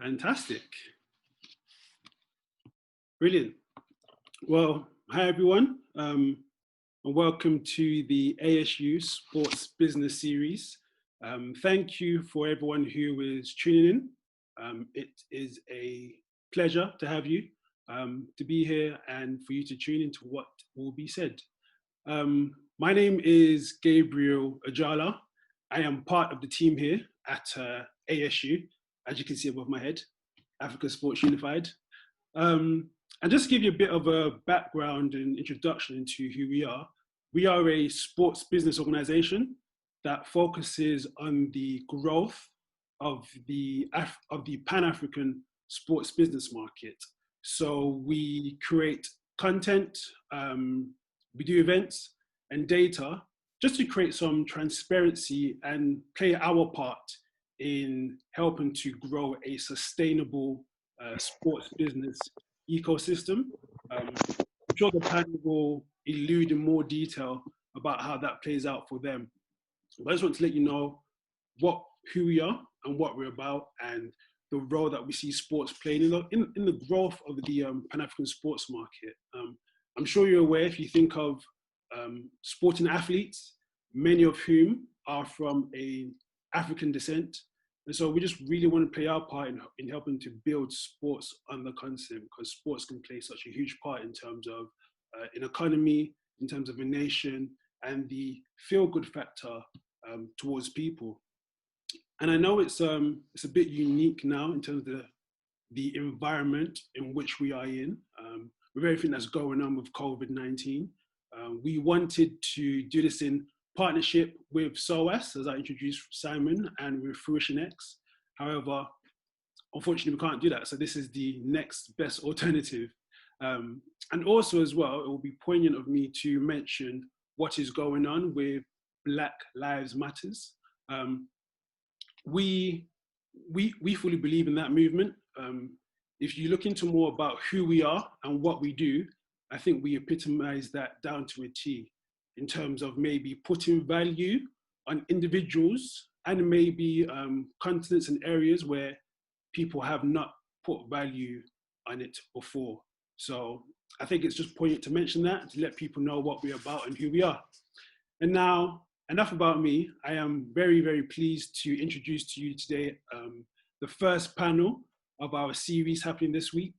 Fantastic. Brilliant. Well, hi everyone, and welcome to the ASU Sports Business Series. Thank you for everyone who is tuning in. It is a pleasure to have you, to be here and for you to tune into what will be said. My name is Gabriel Ajala. I am part of the team here at ASU, as you can see above my head, Africa Sports Unified. And just to give you a bit of a background and introduction into who we are a sports business organization that focuses on the growth of the Pan-African sports business market. So we create content, we do events and data just to create some transparency and play our part in helping to grow a sustainable sports business ecosystem. I'm sure the panel will allude in more detail about how that plays out for them. But I just want to let you know who we are and what we're about and the role that we see sports playing in the growth of the Pan-African sports market. I'm sure you're aware, if you think of sporting athletes, many of whom are from African descent. And so we just really want to play our part in helping to build sports on the continent, because sports can play such a huge part in terms of an economy, in terms of a nation, and the feel-good factor towards people. And I know it's a bit unique now in terms of the environment in which we are in, with everything that's going on with COVID-19. We wanted to do this in partnership with SOAS, as I introduced Simon, and with Fruition X. However, unfortunately, we can't do that. So this is the next best alternative. And also as well, it will be poignant of me to mention what is going on with Black Lives Matters. We fully believe in that movement. If you look into more about who we are and what we do, I think we epitomize that down to a T, in terms of maybe putting value on individuals and maybe continents and areas where people have not put value on it before. So I think it's just poignant to mention that, to let people know what we're about and who we are. And now, enough about me. I am very, very pleased to introduce to you today the first panel of our series happening this week.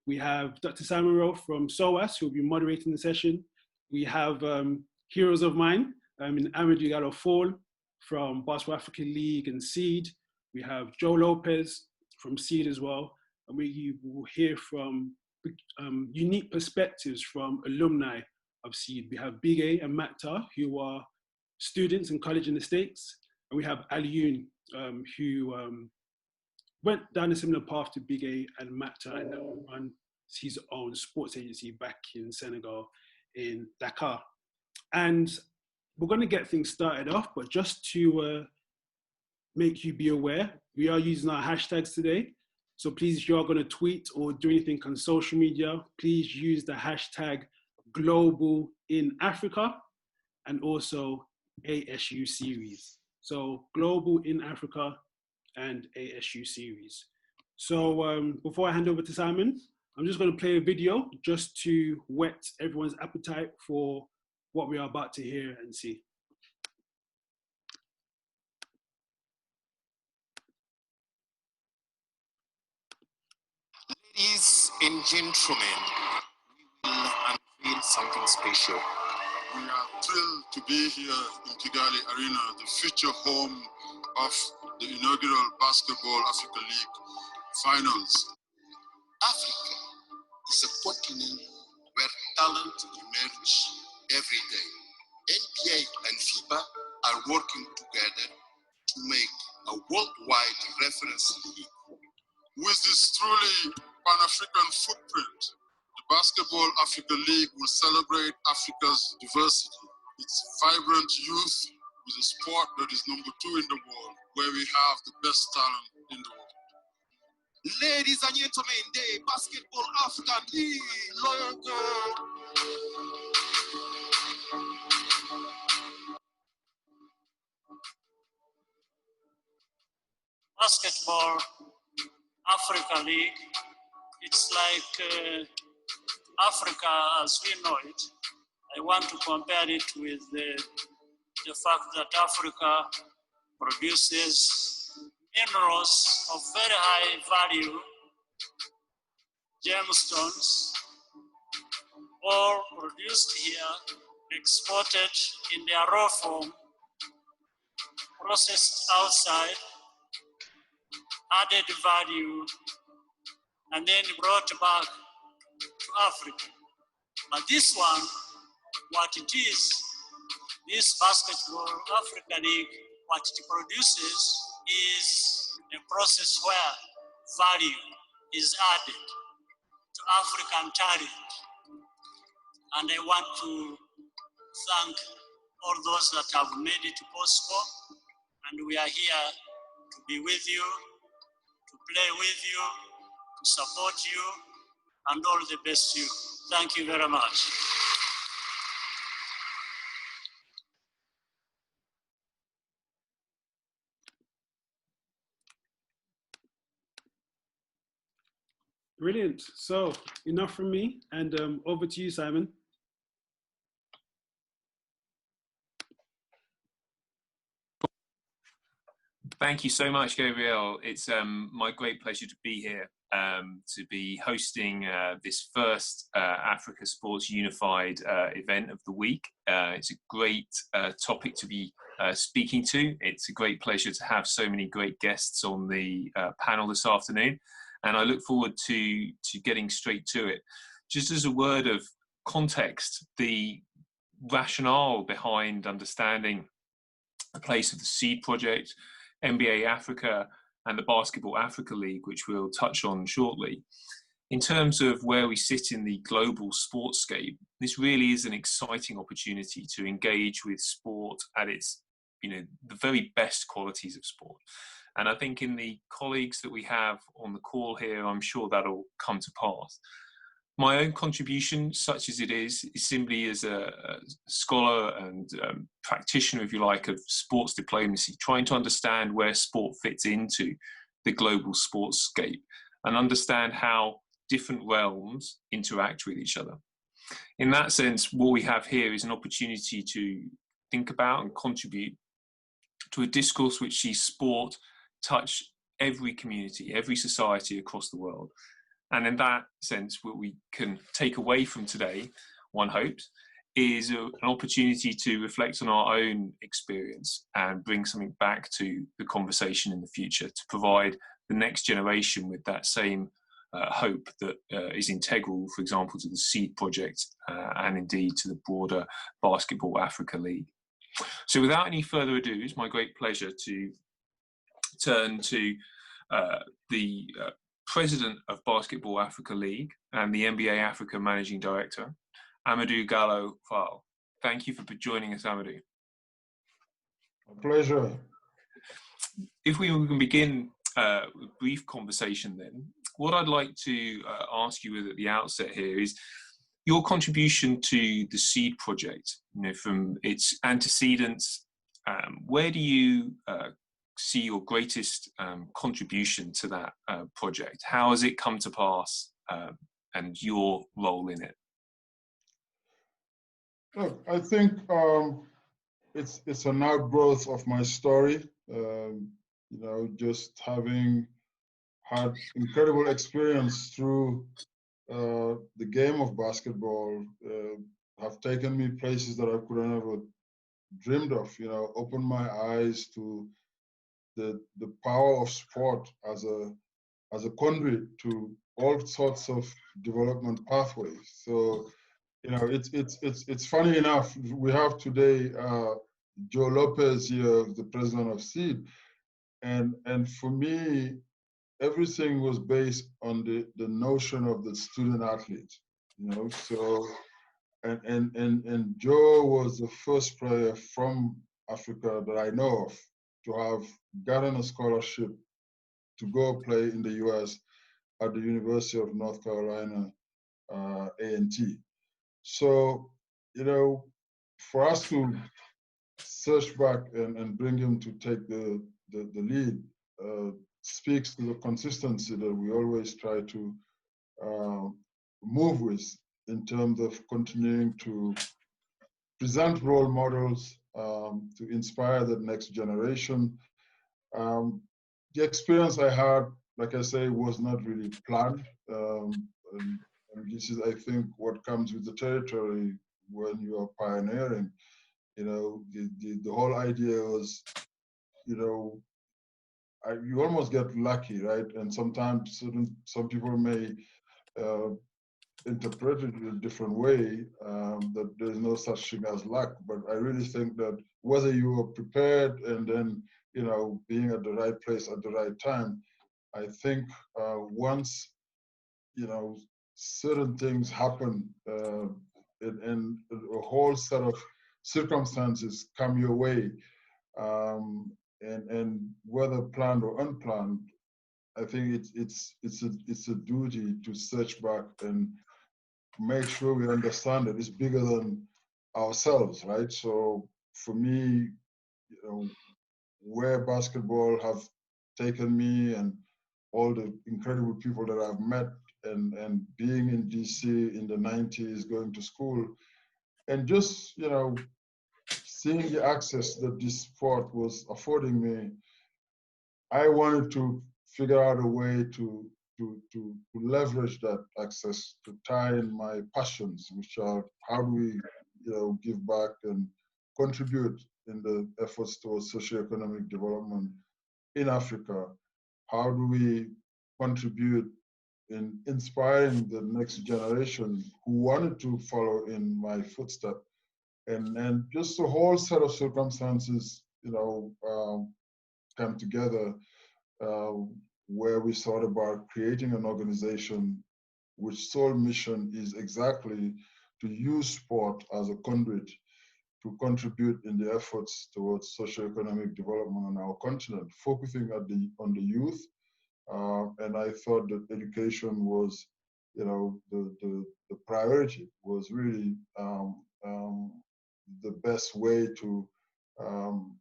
We have Dr. Simon Rowe from SOAS, who will be moderating the session. We have heroes of mine in Amadou Gallo from Basketball Africa League and Seed. We have Joe Lopez from Seed as well. And we will hear from unique perspectives from alumni of Seed. We have Bigue and Makhtar, who are students in college in the States. And we have Alioune, who went down a similar path to Bigue and Makhtar, and now runs his own sports agency back in Senegal, in Dakar. And we're going to get things started off, but just to make you be aware, we are using our hashtags today. So please, if you are going to tweet or do anything on social media, please use the hashtag Global in Africa and also ASU series. So Global in Africa and ASU series. So before I hand over to Simon, I'm just going to play a video just to whet everyone's appetite for what we are about to hear and see. Ladies and gentlemen, we will unveil something special. We are thrilled to be here in Kigali Arena, the future home of the inaugural Basketball Africa League finals. Africa is a continent where talent emerges every day. NBA and FIBA are working together to make a worldwide reference league. With this truly Pan-African footprint, the Basketball Africa League will celebrate Africa's diversity, its vibrant youth, with a sport that is number 2 in the world, where we have the best talent in the world. Ladies and gentlemen, the Basketball Africa League logo. Basketball Africa League. It's like Africa as we know it. I want to compare it with the fact that Africa produces minerals of very high value, gemstones, all produced here, exported in their raw form, processed outside, added value, and then brought back to Africa. But this one, what it is, this Basketball Africa League, what it produces is a process where value is added to African talent. And I want to thank all those that have made it possible. And we are here to be with you, to play with you, to support you, and all the best to you. Thank you very much. Brilliant. So enough from me, and over to you, Simon. Thank you so much, Gabriel. It's my great pleasure to be here, to be hosting this first Africa Sports Unified event of the week. It's a great topic to be speaking to. It's a great pleasure to have so many great guests on the panel this afternoon, and I look forward to getting straight to it. Just as a word of context, the rationale behind understanding the place of the SEED project, NBA Africa, and the Basketball Africa League, which we'll touch on shortly. In terms of where we sit in the global sportscape, this really is an exciting opportunity to engage with sport at its, the very best qualities of sport. And I think in the colleagues that we have on the call here, I'm sure that'll come to pass. My own contribution, such as it is simply as a scholar and practitioner, if you like, of sports diplomacy, trying to understand where sport fits into the global sportscape and understand how different realms interact with each other. In that sense, what we have here is an opportunity to think about and contribute to a discourse which sees sport touch every community, every society across the world. And in that sense, what we can take away from today, one hopes, is an opportunity to reflect on our own experience and bring something back to the conversation in the future, to provide the next generation with that same hope that is integral, for example, to the SEED project and indeed to the broader Basketball Africa League. So without any further ado, it's my great pleasure to turn to the President of Basketball Africa League and the NBA Africa Managing Director, Amadou Gallo. Thank you for joining us, Amadou. A pleasure. If we can begin a brief conversation then, what I'd like to ask you at the outset here is your contribution to the SEED project, from its antecedents. Where do you see your greatest contribution to that project? How has it come to pass, and your role in it? Look, I think it's an outgrowth of my story. Just having had incredible experience through the game of basketball, have taken me places that I could have never dreamed of. Opened my eyes to the power of sport as a conduit to all sorts of development pathways. So, it's funny enough, we have today Joe Lopez here, the president of SEED, and for me, everything was based on the notion of the student athlete. So, and Joe was the first player from Africa that I know of to have gotten a scholarship to go play in the US at the University of North Carolina, A&T. So, for us to search back and bring him to take the lead, speaks to the consistency that we always try to move with in terms of continuing to present role models to inspire the next generation. The experience I had, like I say, was not really planned. And this is, I think, what comes with the territory when you are pioneering. You know, the whole idea was, you know, you almost get lucky, right? And sometimes some people may interpret it in a different way, that there's no such thing as luck. But I really think that whether you are prepared and then, you know, being at the right place at the right time, I think once, you know, certain things happen and a whole set of circumstances come your way, and whether planned or unplanned, I think it's a duty to search back and make sure we understand that it's bigger than ourselves, right? So for me, you know, where basketball have taken me and all the incredible people that I've met, and being in DC in the 90s, going to school, and just, you know, seeing the access that this sport was affording me, I wanted to figure out a way to leverage that access to tie in my passions, which are how do we, you know, give back and contribute in the efforts towards socioeconomic development in Africa? How do we contribute in inspiring the next generation who wanted to follow in my footsteps? And just a whole set of circumstances, you know, come together where we thought about creating an organization which sole mission is exactly to use sport as a conduit to contribute in the efforts towards socioeconomic development on our continent, focusing on the youth. And I thought that education was, you know, the priority was really the best way to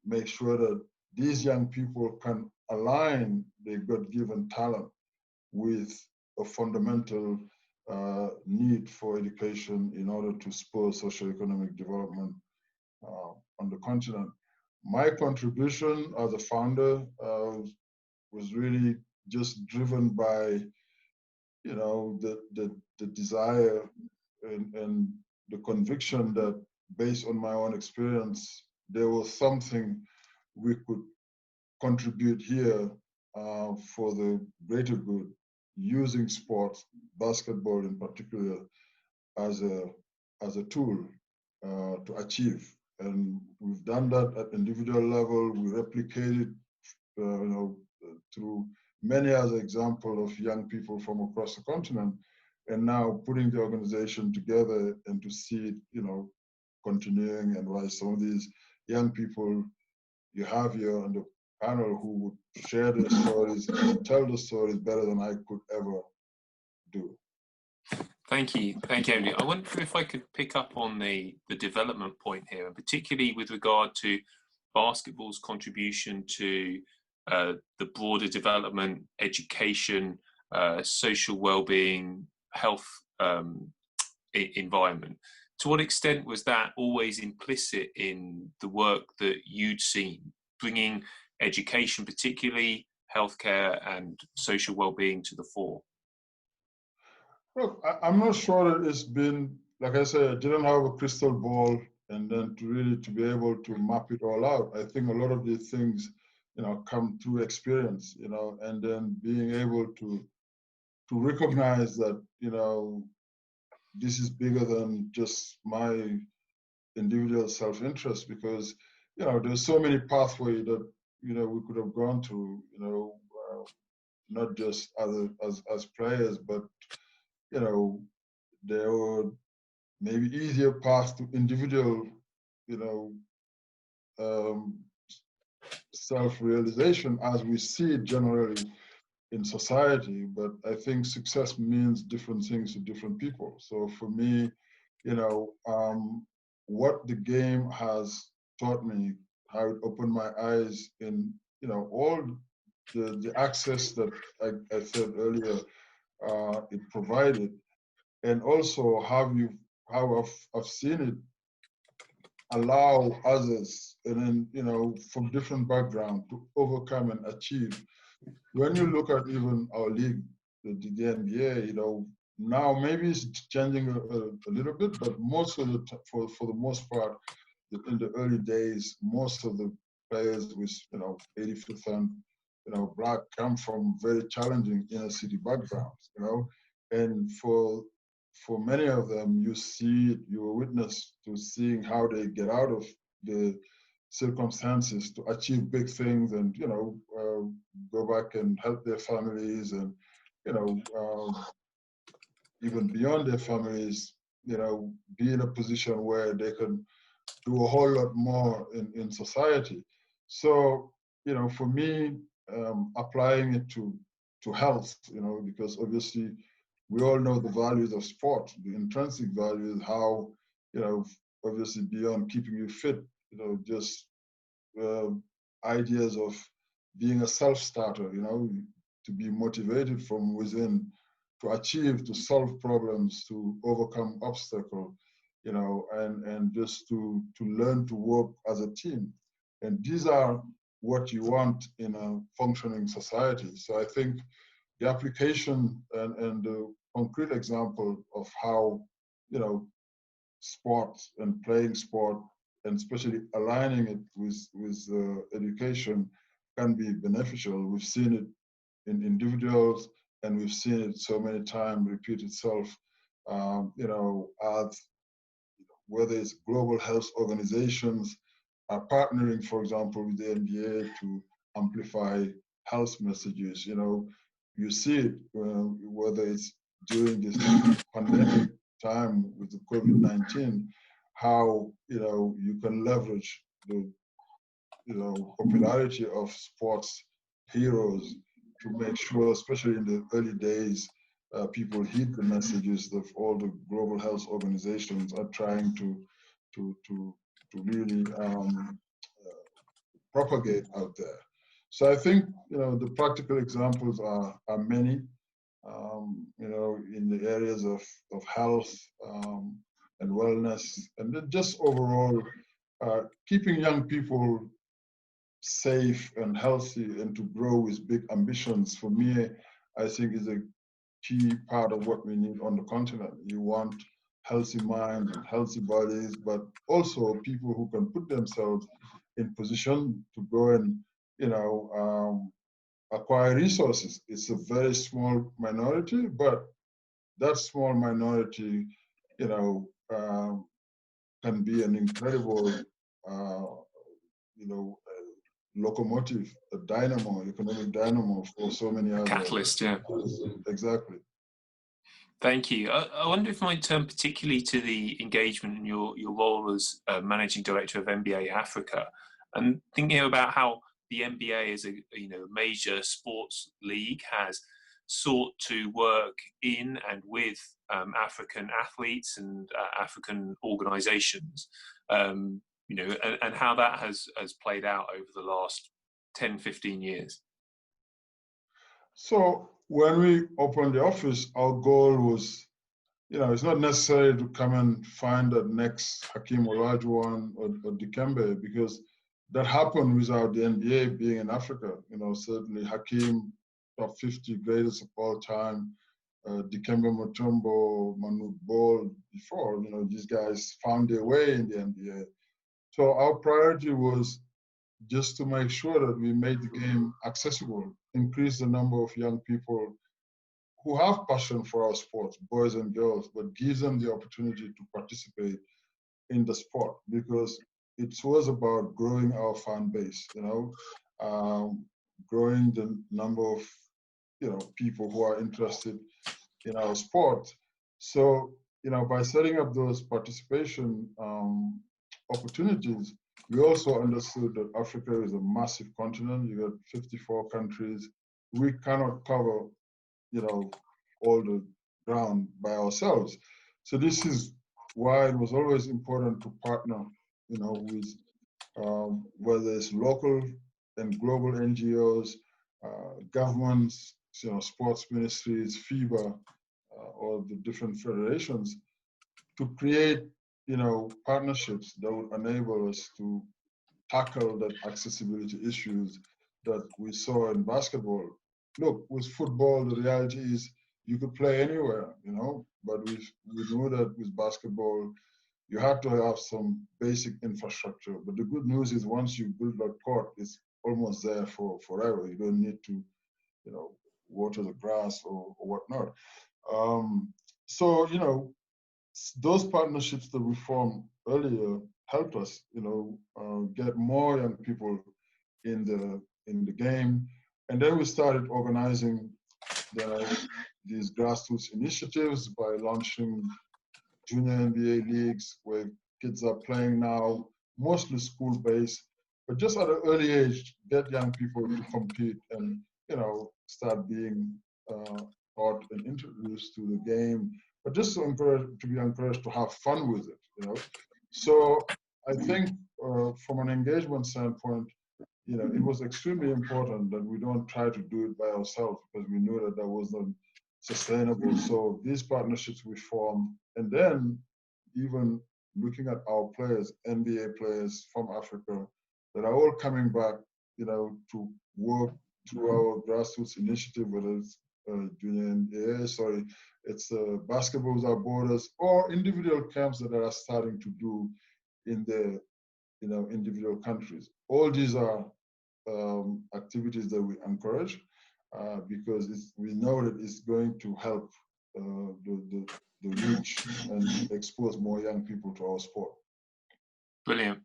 make sure that these young people can align their God-given talent with a fundamental need for education in order to spur socioeconomic development on the continent. My contribution as a founder was really just driven by, you know, the desire and the conviction that, based on my own experience, there was something we could contribute here for the greater good, using sports, basketball in particular, as a tool to achieve. And we've done that at individual level. We replicated, you know, through many other examples of young people from across the continent, and now putting the organization together and to see it, you know, continuing, and why some of these young people you have here on the panel who would share their stories and tell the stories better than I could ever do. Thank you, Amadou. I wonder if I could pick up on the development point here, and particularly with regard to basketball's contribution to the broader development, education, social well-being, health environment. To what extent was that always implicit in the work that you'd seen, bringing education, particularly healthcare and social well-being, to the fore? Look, I'm not sure that it's been, like I said, I didn't have a crystal ball and then to be able to map it all out. I think a lot of these things, you know, come through experience, you know, and then being able to recognize that, you know, this is bigger than just my individual self-interest, because, you know, there's so many pathways that, you know, we could have gone through, you know, not just as players, but, you know, there were maybe easier paths to individual, you know, self-realization as we see it generally in society. But I think success means different things to different people. So for me, you know, what the game has taught me, how it opened my eyes in, you know, all the access that I said earlier it provided, and also how I've seen it allow others, and then, you know, from different backgrounds to overcome and achieve. When you look at even our league, the NBA, you know, now maybe it's changing a little bit, but most of for the most part, in the early days, most of the players with, you know, 80%, you know, Black come from very challenging inner city backgrounds, you know, and for many of them, you were witness to seeing how they get out of the circumstances to achieve big things, and, you know, go back and help their families, and, you know, even beyond their families, you know, be in a position where they can do a whole lot more in society. So, you know, for me, applying it to health, you know, because obviously we all know the values of sport, the intrinsic values, how, you know, obviously beyond keeping you fit, you know, just ideas of being a self-starter, you know, to be motivated from within, to achieve, to solve problems, to overcome obstacles, you know, and just to learn to work as a team. And these are what you want in a functioning society. So I think the application and the concrete example of how, you know, sport and playing sport, and especially aligning it with education, can be beneficial. We've seen it in individuals, and we've seen it so many times repeat itself, you know, as whether it's global health organizations are partnering, for example, with the NBA to amplify health messages. You know, you see it whether it's during this pandemic time with the COVID-19, how, you know, you can leverage the, you know, popularity of sports heroes to make sure, especially in the early days, people heed the messages that all the global health organizations are trying to really propagate out there. So I think, you know, the practical examples are many, you know, in the areas of health and wellness, and then just overall keeping young people safe and healthy and to grow with big ambitions, for me, I think is a key part of what we need on the continent. You want healthy minds and healthy bodies, but also people who can put themselves in position to go and, you know, acquire resources. It's a very small minority, but that small minority, you know, can be an incredible, you know, locomotive, a dynamo, economic dynamo for so many others. Catalyst, yeah. Exactly. Thank you. I wonder if I might turn particularly to the engagement in your role as managing director of NBA Africa, and thinking about how the NBA as a major sports league has sought to work in and with African athletes and African organizations, and how that has played out over the last 10, 15 years. So when we opened the office, our goal was, it's not necessary to come and find the next Hakeem Olajuwon or Dikembe, because that happened without the NBA being in Africa. Certainly Hakeem, top 50 greatest of all time, Dikembe Mutombo, Manu Bol before, these guys found their way in the NBA. So our priority was just to make sure that we made the game accessible, increase the number of young people who have passion for our sports, boys and girls, but gives them the opportunity to participate in the sport, because it was about growing our fan base, growing the number of, people who are interested in our sport. So, by setting up those participation opportunities, we also understood that Africa is a massive continent. You got 54 countries. We cannot cover, all the ground by ourselves. So this is why it was always important to partner, with whether it's local and global NGOs, governments, sports ministries, FIBA, or the different federations to create, partnerships that would enable us to tackle that accessibility issues that we saw in basketball. Look, with football, the reality is you could play anywhere, but we know that with basketball, you have to have some basic infrastructure. But the good news is once you build that court, it's almost there for forever. You don't need to, water the grass or whatnot. So, those partnerships that we formed earlier helped us, get more young people in the game. And then we started organizing these grassroots initiatives by launching junior NBA leagues where kids are playing now, mostly school-based, but just at an early age, get young people to compete and, start being taught and introduced to the game, but just to be encouraged to have fun with it, So I think from an engagement standpoint, it was extremely important that we don't try to do it by ourselves because we knew that wasn't sustainable. So these partnerships we formed, and then even looking at our players, NBA players from Africa, that are all coming back, to work through our grassroots initiative, whether it's it's Basketball Without Borders or individual camps that are starting to do in the individual countries. All these are activities that we encourage because we know that it's going to help the reach and expose more young people to our sport. Brilliant.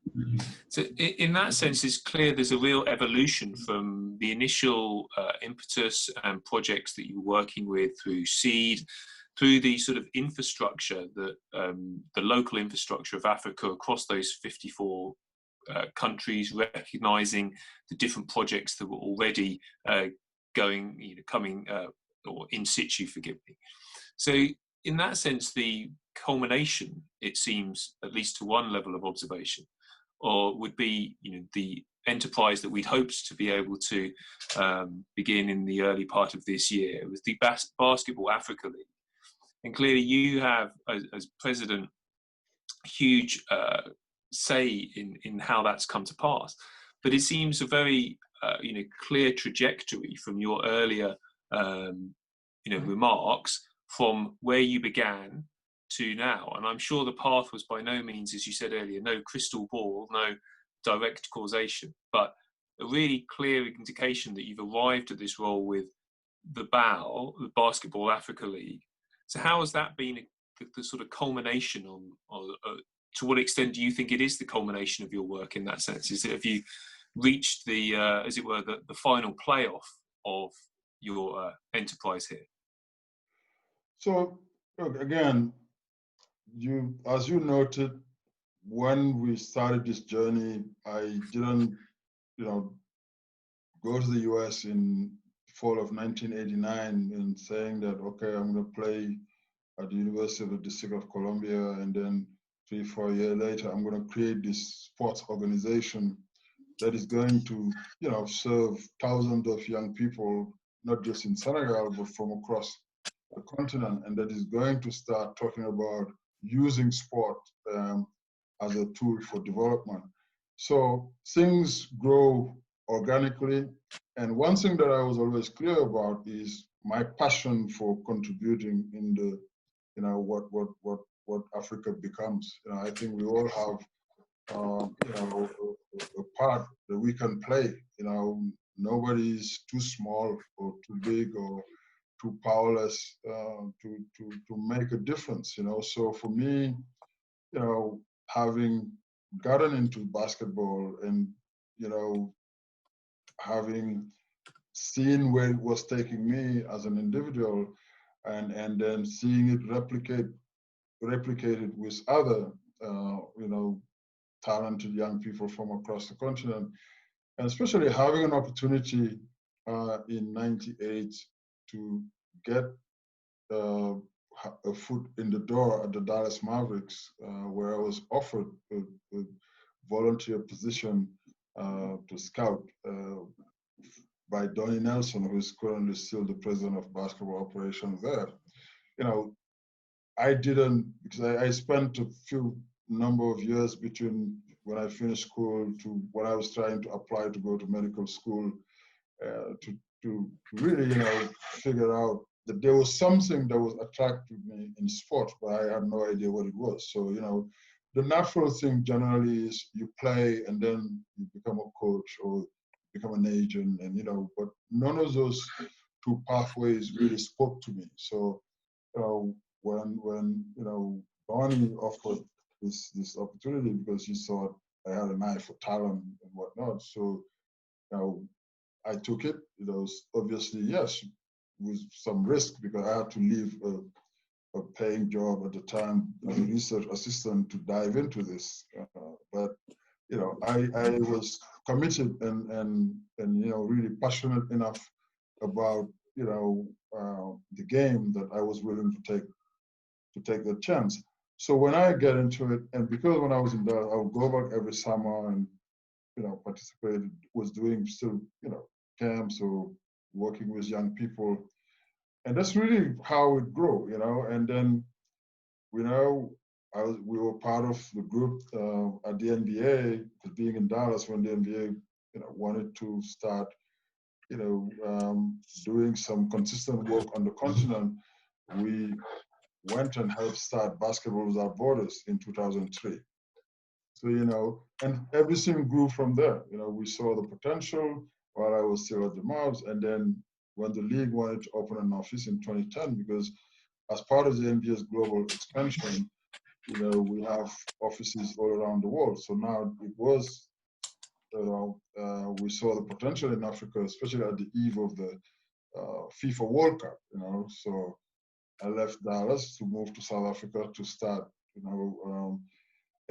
So in that sense, it's clear there's a real evolution from the initial impetus and projects that you were working with through SEED, through the sort of infrastructure that the local infrastructure of Africa across those 54 countries, recognizing the different projects that were already coming or in situ, forgive me. So in that sense, the culmination, it seems, at least to one level of observation, or would be, the enterprise that we'd hoped to be able to begin in the early part of this year. It was the Basketball Africa League. And clearly you have, as president, huge say in how that's come to pass. But it seems a very, clear trajectory from your earlier, remarks from where you began to now. And I'm sure the path was by no means, as you said earlier, no crystal ball, no direct causation, but a really clear indication that you've arrived at this role with the BAL, the Basketball Africa League. So how has that been the sort of culmination to what extent do you think it is the culmination of your work in that sense? Have you reached the, as it were, the final playoff of your enterprise here? So, look, again, as you noted, when we started this journey, I didn't, go to the US in fall of 1989 and saying that, okay, I'm going to play at the University of the District of Columbia, and then 3-4 years later, I'm going to create this sports organization that is going to, serve thousands of young people, not just in Senegal, but from across the continent, and that is going to start talking about using sport as a tool for development. So things grow organically, and one thing that I was always clear about is my passion for contributing in the, what Africa becomes. I think we all have, a part that we can play. Nobody's too small or too big or too powerless to make a difference. So for me, having gotten into basketball and having seen where it was taking me as an individual, and then seeing it replicated with other talented young people from across the continent, and especially having an opportunity in '98 to get a foot in the door at the Dallas Mavericks, where I was offered a volunteer position to scout by Donnie Nelson, who is currently still the president of basketball operations there. You know, I didn't, because I spent a few number of years between when I finished school to when I was trying to apply to go to medical school to really, you know, figure out that there was something that was attracting me in sport, but I had no idea what it was. So, you know, the natural thing generally is you play and then you become a coach or become an agent, and, you know, but none of those two pathways really spoke to me. So, when you know, Bonnie offered this opportunity because he thought I had an eye for talent and whatnot. So, you know, I took it. It was obviously, yes, with some risk because I had to leave a paying job at the time as a research assistant to dive into this. But you know, I was committed and you know, really passionate enough about, you know, the game that I was willing to take the chance. So when I get into it, and because when I was in Dallas, I would go back every summer and, you know, participated, was doing still, you know, camps or working with young people. And that's really how it grew, you know. And then, you know, we were part of the group at the NBA, because being in Dallas when the NBA, you know, wanted to start, you know, doing some consistent work on the continent, we went and helped start Basketball Without Borders in 2003. So, you know, and everything grew from there. You know, we saw the potential while I was still at the Mavs. And then when the league wanted to open an office in 2010, because as part of the NBA's global expansion, you know, we have offices all around the world. So now it was, you know, we saw the potential in Africa, especially at the eve of the FIFA World Cup, you know. So I left Dallas to move to South Africa to start, you know,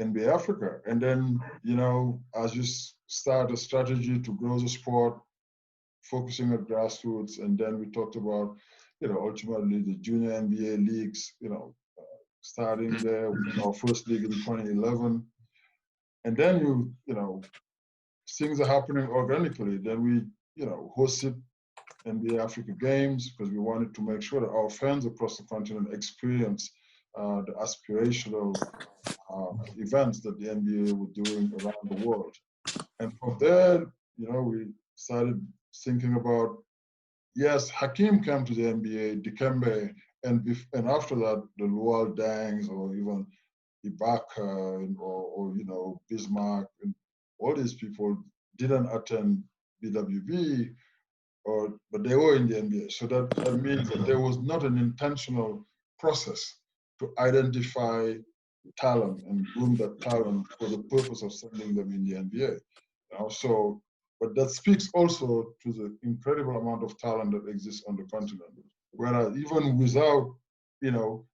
NBA Africa. And then, you know, as you start a strategy to grow the sport, focusing on grassroots, and then we talked about, you know, ultimately the junior NBA leagues, you know, starting there with our first league in 2011. And then you know, things are happening organically. Then we, you know, hosted NBA Africa Games because we wanted to make sure that our fans across the continent experience the aspirational events that the NBA were doing around the world. And from there, you know, we started thinking about, yes, Hakeem came to the NBA, Dikembe, and after that, the Luol Dengs or even Ibaka or you know, Bismarck, and all these people didn't attend BWB, but they were in the NBA. So that means that there was not an intentional process to identify talent and groom that talent for the purpose of sending them in the NBA. You know, so, but that speaks also to the incredible amount of talent that exists on the continent. Whereas even without, you know,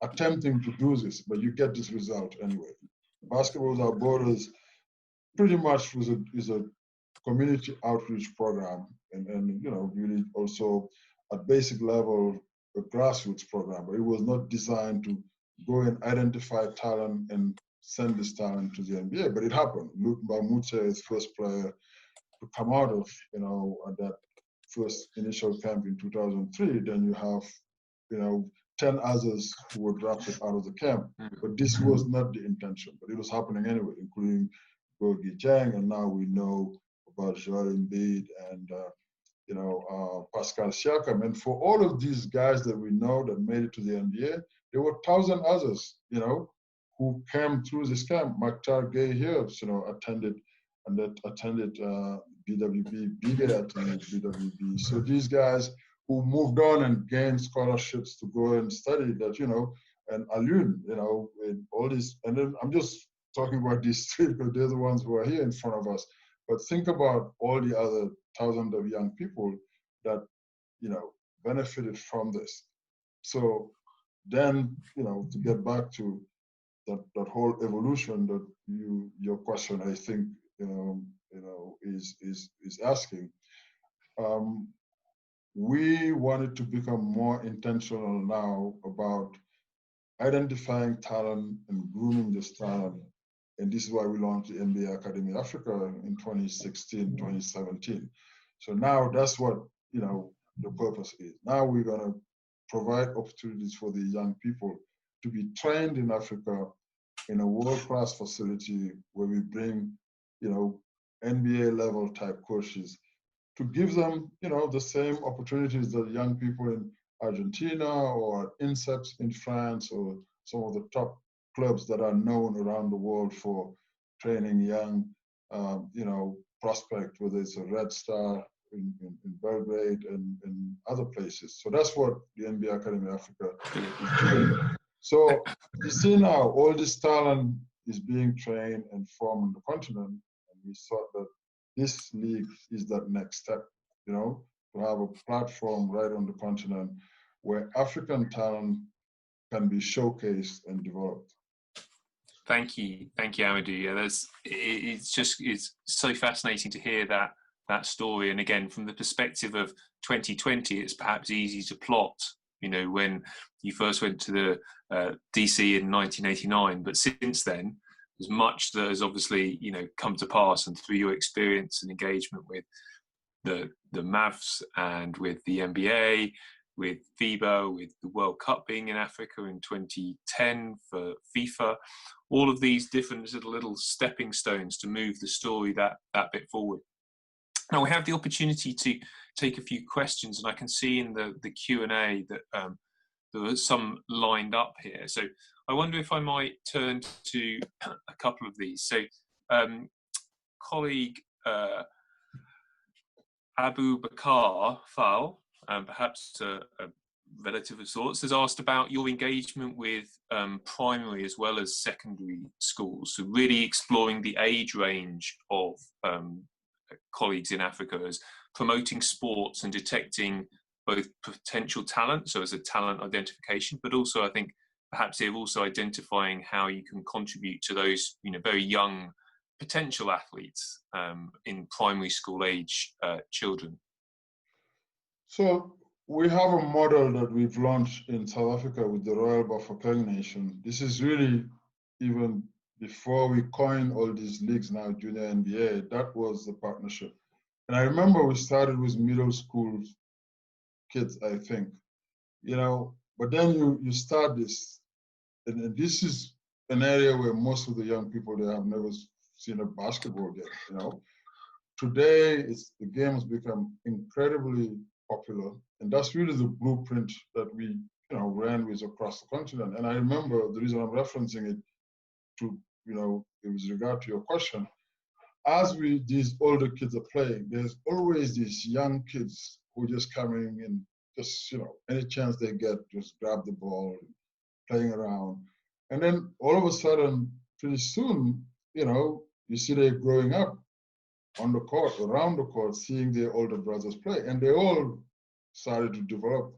attempting to do this, but you get this result anyway. Basketball Without Borders pretty much is a community outreach program, and you know, really also at basic level a grassroots program, but it was not designed to go and identify talent and send this talent to the NBA, but it happened. Luke Mbamute is first player to come out of, you know, that first initial camp in 2003. Then you have, you know, 10 others who were drafted out of the camp, but this was not the intention, but it was happening anyway, including Gueye, and now we know about Joel Embiid and you know, Pascal Siakam. And for all of these guys that we know that made it to the NBA, there were 1,000 others, you know, who came through this camp. Makhtar, Gueye here, you know, attended BWB, Bigue attended BWB. So these guys who moved on and gained scholarships to go and study that, you know, and Alioune, you know, and all this. And then I'm just talking about these three because they're the ones who are here in front of us. But think about all the other thousands of young people that, you know, benefited from this. So then, you know, to get back to that whole evolution that your question, I think, you know, is asking. We wanted to become more intentional now about identifying talent and grooming this talent. And this is why we launched the NBA Academy Africa in 2016, 2017. So now that's what, the purpose is. Now we're going to provide opportunities for the young people to be trained in Africa in a world-class facility where we bring, NBA level type coaches to give them, the same opportunities that young people in Argentina or INSEPs in France or some of the top clubs that are known around the world for training young, prospect, whether it's a Red Star in Belgrade and other places. So that's what the NBA Academy Africa is doing. So you see now all this talent is being trained and formed on the continent, and we thought that this league is that next step, to have a platform right on the continent where African talent can be showcased and developed. Thank you, Amadou. Yeah, it's so fascinating to hear that story. And again, from the perspective of 2020, it's perhaps easy to plot. When you first went to the DC in 1989, but since then, there's much that has obviously come to pass, and through your experience and engagement with the Mavs and with the NBA, with FIBA, with the World Cup being in Africa in 2010 for FIFA, all of these different little stepping stones to move the story that bit forward. Now we have the opportunity to take a few questions, and I can see in the Q&A that there are some lined up here. So I wonder if I might turn to a couple of these. So colleague Abu Bakar Fal, perhaps a relative of sorts, has asked about your engagement with primary as well as secondary schools. So really exploring the age range of colleagues in Africa as promoting sports and detecting both potential talent, so as a talent identification, but also I think perhaps they're also identifying how you can contribute to those very young potential athletes in primary school age children. So we have a model that we've launched in South Africa with the Royal Bafokeng Nation. This is really even before we coined all these leagues now, junior NBA, that was the partnership. And I remember we started with middle school kids, I think, but then you start this, and this is an area where most of the young people, they have never seen a basketball game, Today, the game has become incredibly popular, and that's really the blueprint that we, ran with across the continent. And I remember the reason I'm referencing it to, with regard to your question, as these older kids are playing, there's always these young kids who just coming and just, any chance they get, just grab the ball, playing around. And then all of a sudden, pretty soon, you see they're growing up on the court, around the court, seeing their older brothers play. And they all started to develop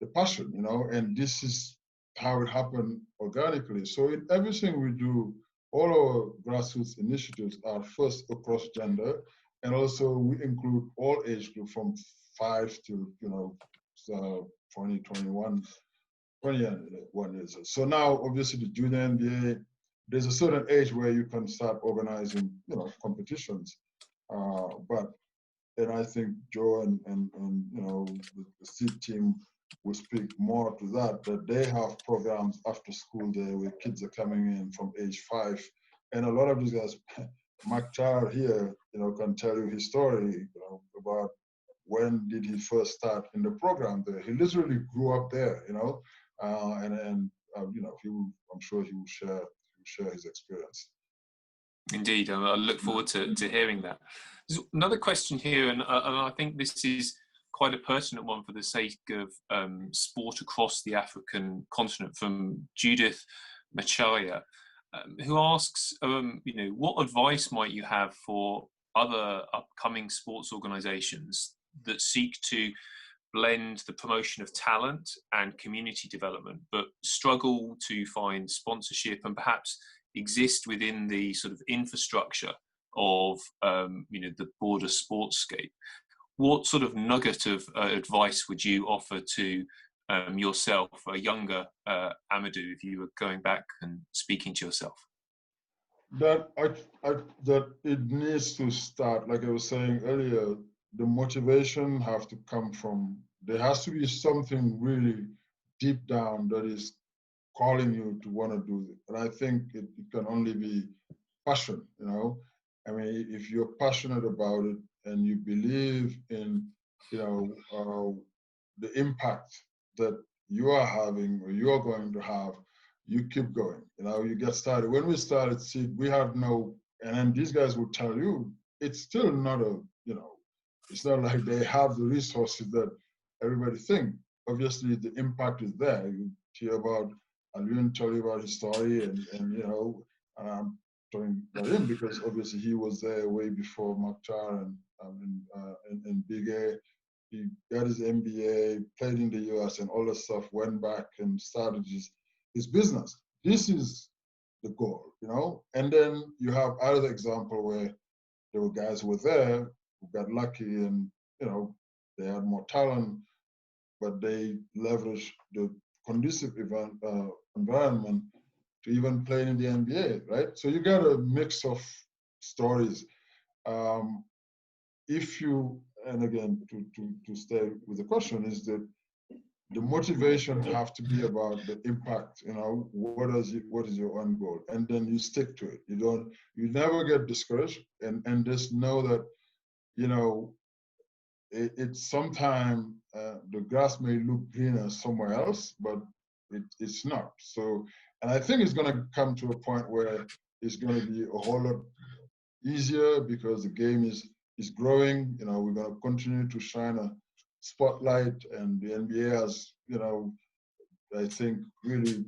the passion, and this is how it happened organically. So in everything we do, all our grassroots initiatives are first across gender, and also we include all age groups from 5 to 20, 21 years. So now, obviously, the junior NBA, there's a certain age where you can start organizing, competitions. And I think Joe and the seed team will speak more to that they have programs after school there where kids are coming in from age 5. And a lot of these guys, Makhtar here, can tell you his story, about when did he first start in the program there. He literally grew up there, I'm sure he will share his experience. Indeed, I look forward to hearing that. There's another question here, and I think this is quite a pertinent one for the sake of sport across the African continent, from Judith Macharia, who asks, what advice might you have for other upcoming sports organisations that seek to blend the promotion of talent and community development, but struggle to find sponsorship and perhaps exist within the sort of infrastructure of the broader sportscape? What sort of nugget of advice would you offer to yourself, a younger Amadou, if you were going back and speaking to yourself? That it needs to start, like I was saying earlier, the motivation have to come from, there has to be something really deep down that is calling you to want to do it. And I think it can only be passion, you know? I mean, if you're passionate about it and you believe in, you know, the impact that you are having or you're going to have, you keep going, you know, you get started. When we started SEED, we had no, and then these guys will tell you, it's still not a, you know, it's not like they have the resources that everybody think. Obviously, the impact is there. You hear about Alioune tell you about his story, and you know, I'm talking about him because obviously he was there way before Makhtar and Bigue. He got his MBA, played in the US and all that stuff, went back and started his business. This is the goal, you know? And then you have other example where there were guys who were there who got lucky and, you know, they had more talent, but they leveraged the conducive environment to even play in the NBA, right? So you got a mix of stories. If you, and again, to stay with the question, is that the motivation have to be about the impact, you know, what is your end goal? And then you stick to it. You never get discouraged, and just know that, you know, it's sometimes the grass may look greener somewhere else, but it's not. So, and I think it's gonna come to a point where it's gonna be a whole lot easier because the game is growing. You know, we're gonna continue to shine a spotlight, and the NBA has, you know, I think really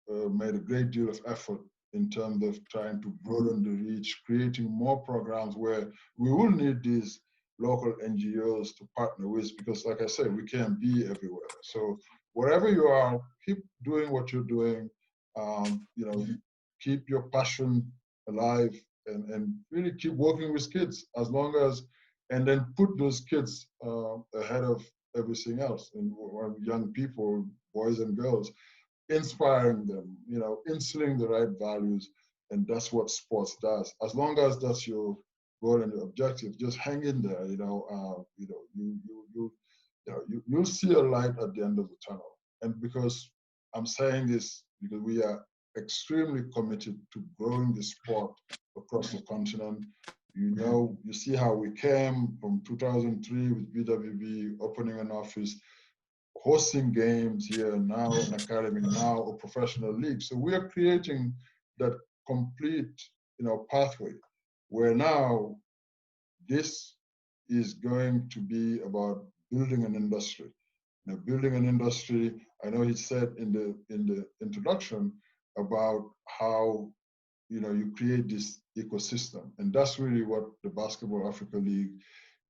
made a great deal of effort in terms of trying to broaden the reach, creating more programs where we will need these local NGOs to partner with, because like I said, we can't be everywhere. So wherever you are, keep doing what you're doing, you know, keep your passion alive, and really keep working with kids as long as, and then put those kids ahead of everything else, and young people, boys and girls, inspiring them, you know, instilling the right values, and that's what sports does. As long as that's your goal and your objective, just hang in there. You know, you'll see a light at the end of the tunnel. And because I'm saying this, because we are extremely committed to growing the sport across the continent. You know, you see how we came from 2003 with BWB opening an office, hosting games here now, an academy now, a professional league. So we are creating that complete, you know, pathway where now this is going to be about building an industry. You know, building an industry. I know he said in the introduction about how, you know, you create this ecosystem, and that's really what the Basketball Africa League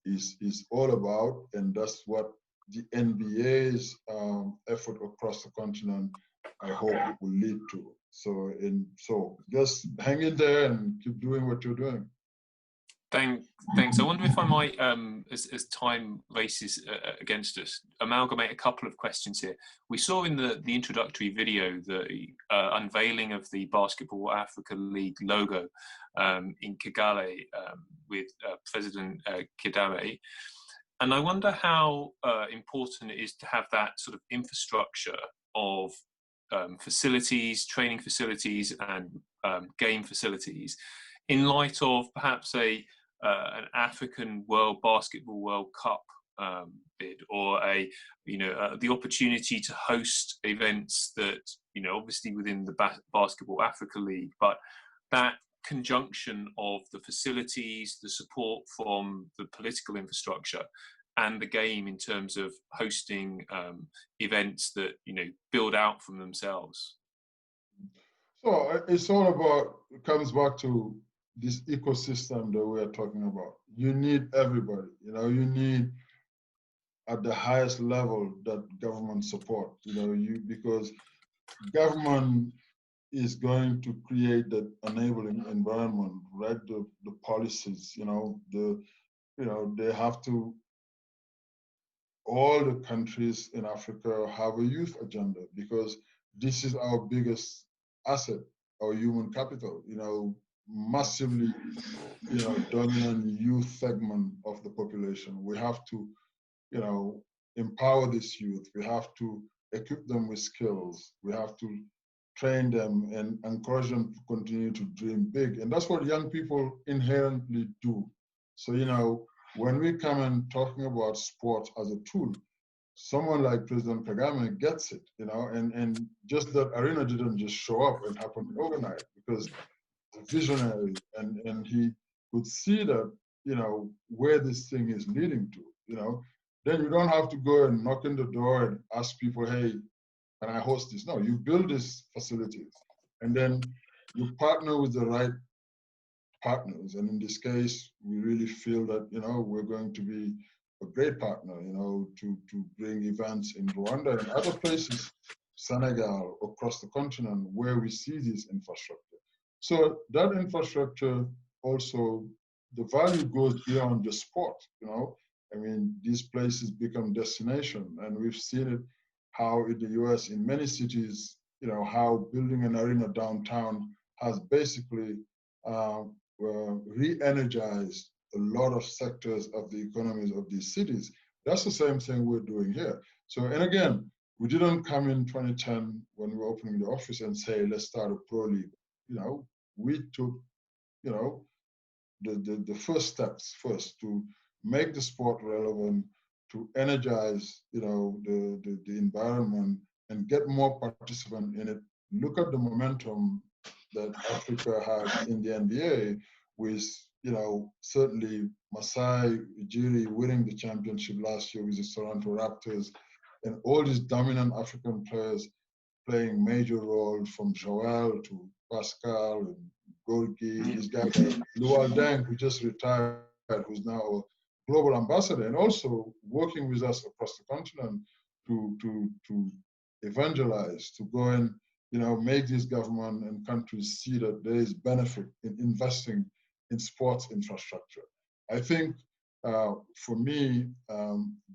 is all about, and that's what the NBA's effort across the continent, I hope, will lead to. So just hang in there and keep doing what you're doing. Thanks. I wonder if I might, as time races against us, amalgamate a couple of questions here. We saw in the introductory video the unveiling of the Basketball Africa League logo in Kigali with President Kagame. And I wonder how important it is to have that sort of infrastructure of facilities, training facilities, and game facilities in light of perhaps an African Basketball World Cup bid, or the opportunity to host events that, you know, obviously within the Basketball Africa League, but that conjunction of the facilities, the support from the political infrastructure, and the game in terms of hosting events that, you know, build out from themselves. So it's all about, it comes back to this ecosystem that we are talking about. You need everybody, you know, you need at the highest level that government support, you know, because government is going to create that enabling environment, right? The policies, you know, they have to, all the countries in Africa have a youth agenda, because this is our biggest asset, our human capital. You know, massively, dominant youth segment of the population. We have to, empower this youth. We have to equip them with skills. We have to train them and encourage them to continue to dream big. And that's what young people inherently do. So, when we come and talking about sport as a tool, someone like President Kagame gets it, and just that arena didn't just show up and happen overnight, because the visionary, and he could see that, where this thing is leading to, then you don't have to go and knock on the door and ask people, hey, can I host this? No, you build these facilities, and then you partner with the right partners. And in this case, we really feel that, we're going to be a great partner, to bring events in Rwanda and other places, Senegal, across the continent, where we see this infrastructure. So that infrastructure also, the value goes beyond the sport, I mean, these places become destination, and we've seen it, how in the US, in many cities, how building an arena downtown has basically re-energized a lot of sectors of the economies of these cities. That's the same thing we're doing here. So, and again, we didn't come in 2010 when we were opening the office and say, let's start a pro league. We took, the first steps first to make the sport relevant, to energize, the environment and get more participants in it. Look at the momentum that Africa had in the NBA with, certainly Masai Ujiri winning the championship last year with the Toronto Raptors, and all these dominant African players playing major roles, from Joel to Pascal and Gorgui, this guy Luol Deng, who just retired, who's now a global ambassador, and also working with us across the continent to evangelize, to go and make these government and countries see that there is benefit in investing in sports infrastructure. I think for me,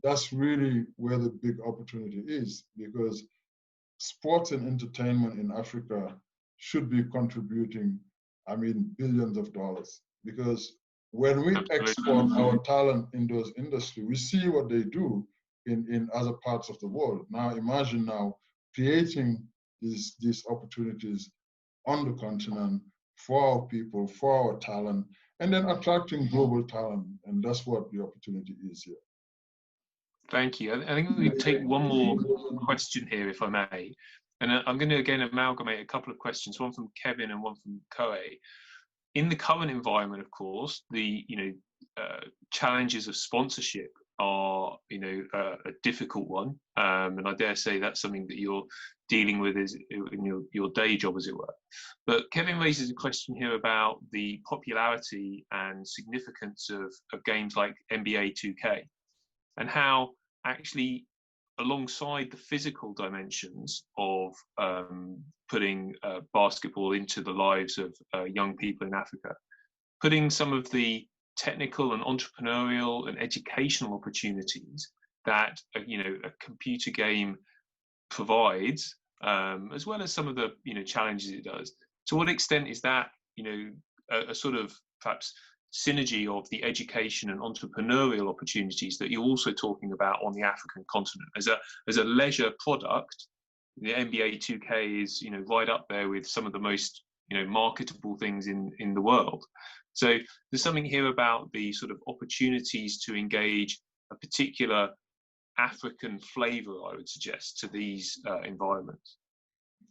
that's really where the big opportunity is, because sports and entertainment in Africa should be contributing, billions of dollars. Because when we export our talent in those industries, we see what they do in other parts of the world. Now imagine now creating these opportunities on the continent for our people, for our talent, and then attracting global talent. And that's what the opportunity is here. Thank you. I think we take one more question here, if I may. And I'm going to again amalgamate a couple of questions, one from Kevin and one from Gueye. In the current environment, of course, the challenges of sponsorship are a difficult one, and I dare say that's something that you're dealing with in your day job, as it were. But Kevin raises a question here about the popularity and significance of games like NBA 2K, and how actually, alongside the physical dimensions of putting basketball into the lives of young people in Africa, putting some of the technical and entrepreneurial and educational opportunities that a computer game provides, as well as some of the challenges it does. To what extent is that a sort of perhaps synergy of the education and entrepreneurial opportunities that you're also talking about on the African continent as a leisure product? The NBA 2K is right up there with some of the most marketable things in the world. So there's something here about the sort of opportunities to engage a particular African flavor, I would suggest, to these environments.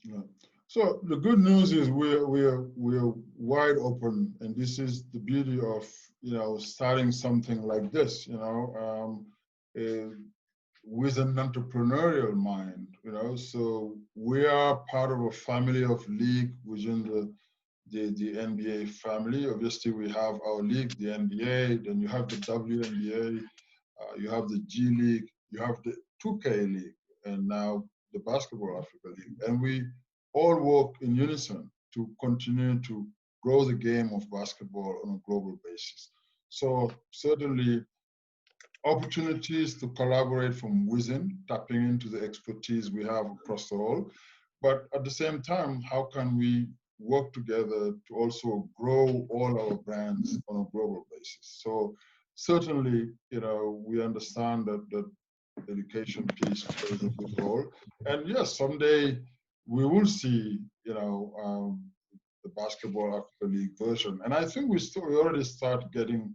Yeah. So the good news is we're wide open, and this is the beauty of starting something like this, with an entrepreneurial mind, So we are part of a family of league within the NBA family. Obviously, we have our league, the NBA. Then you have the WNBA, you have the G League, you have the 2K League, and now the Basketball Africa League, and we all work in unison to continue to grow the game of basketball on a global basis. So certainly opportunities to collaborate from within, tapping into the expertise we have across the world. But at the same time, how can we work together to also grow all our brands on a global basis. So certainly, we understand that the education piece plays a big role. And yes, someday we will see, the Basketball Africa League version. And I think we already start getting